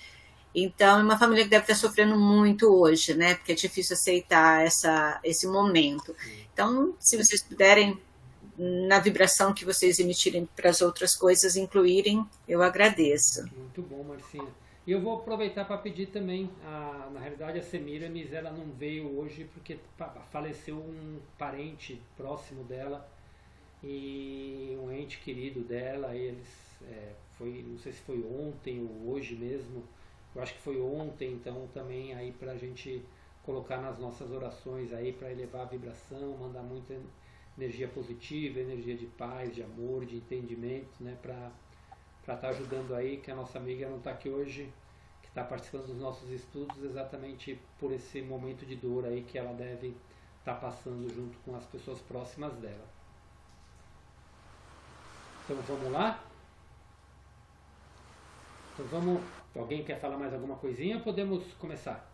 Então, é uma família que deve estar sofrendo muito hoje, né? Porque é difícil aceitar esse momento. Então, se vocês puderem, na vibração que vocês emitirem para as outras coisas, incluírem, eu agradeço. Muito bom, Marcinha. E eu vou aproveitar para pedir também, na realidade a Semiramis, ela não veio hoje porque faleceu um parente próximo dela e um ente querido dela, não sei se foi ontem ou hoje mesmo, eu acho que foi ontem, então também aí para a gente colocar nas nossas orações aí para elevar a vibração, mandar muita energia positiva, energia de paz, de amor, de entendimento, né, para estar ajudando aí, que a nossa amiga não está aqui hoje, que está participando dos nossos estudos exatamente por esse momento de dor aí que ela deve estar passando junto com as pessoas próximas dela. Então vamos lá? Então vamos. Alguém quer falar mais alguma coisinha ou podemos começar?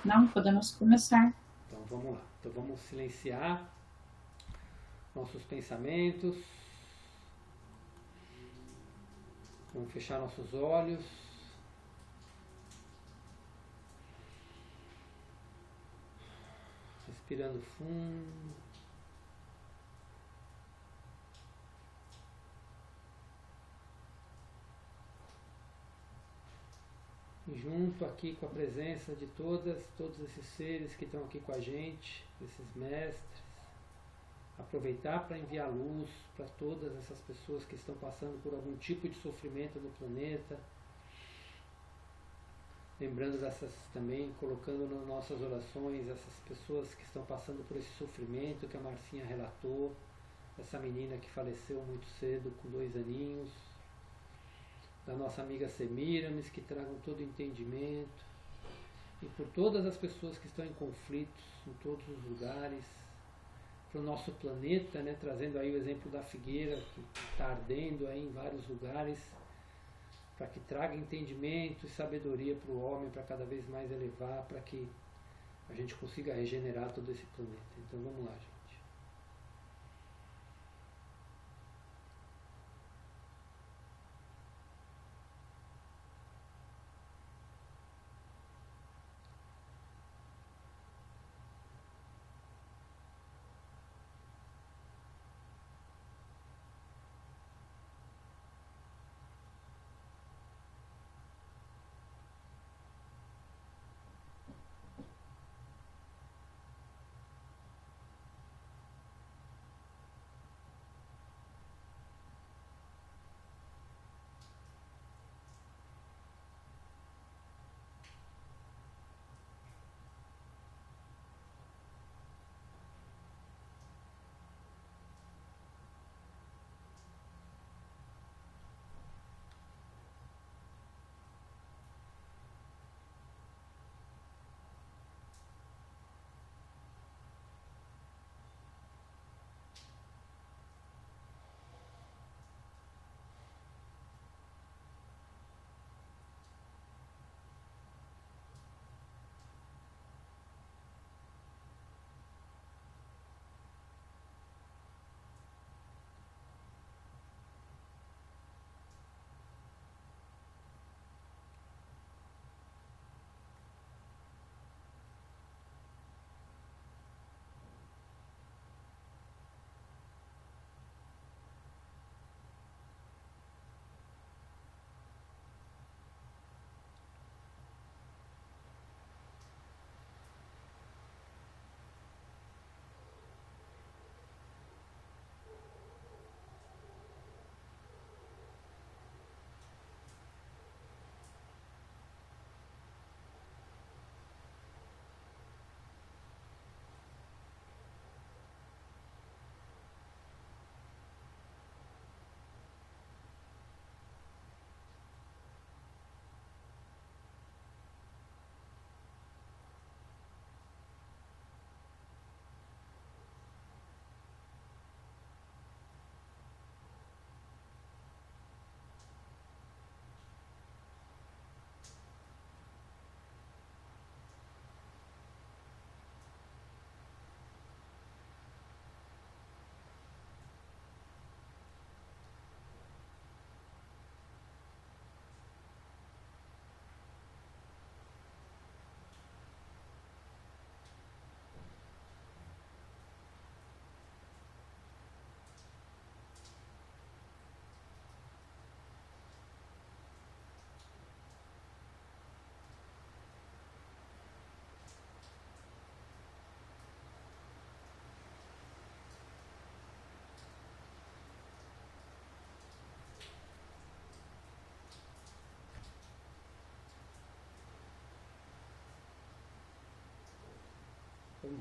Não, podemos começar. Então vamos lá. Então vamos silenciar nossos pensamentos. Vamos fechar nossos olhos. Respirando fundo. E junto aqui com a presença de todos esses seres que estão aqui com a gente, esses mestres, aproveitar para enviar luz para todas essas pessoas que estão passando por algum tipo de sofrimento no planeta, lembrando dessas também, colocando nas nossas orações essas pessoas que estão passando por esse sofrimento que a Marcinha relatou, essa menina que faleceu muito cedo com 2 aninhos, da nossa amiga Semiramis, que tragam todo o entendimento, e por todas as pessoas que estão em conflitos em todos os lugares, para o nosso planeta, né, trazendo aí o exemplo da figueira que está ardendo aí em vários lugares, para que traga entendimento e sabedoria para o homem, para cada vez mais elevar, para que a gente consiga regenerar todo esse planeta. Então vamos lá, gente.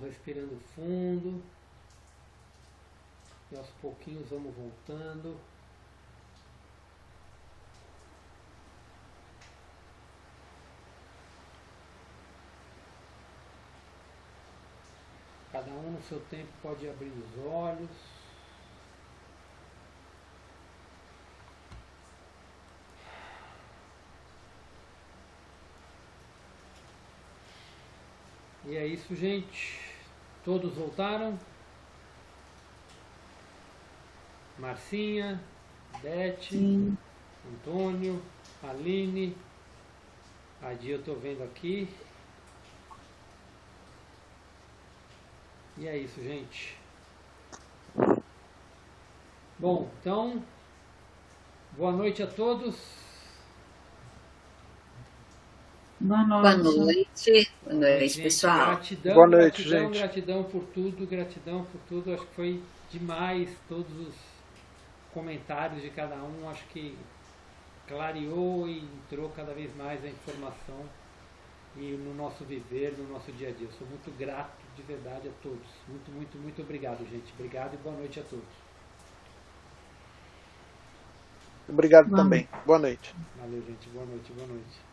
Vamos respirando fundo. E aos pouquinhos vamos voltando. Cada um no seu tempo pode abrir os olhos. E é isso, gente. Todos voltaram? Marcinha, Beth, Antônio, Aline, a Dia eu tô vendo aqui. E é isso, gente. Bom, então, boa noite a todos. Boa Boa noite. noite. Boa noite, Gente, pessoal. gratidão, Boa noite, gratidão, gente. gratidão por tudo, gratidão por tudo. Acho que foi demais todos os comentários de cada um. Acho que clareou e entrou cada vez mais a informação e no nosso viver, no nosso dia a dia. Eu sou muito grato de verdade a todos. Muito, muito, muito obrigado, gente. Obrigado e boa noite a todos. Obrigado também. Boa noite. Valeu, gente. Boa noite, boa noite.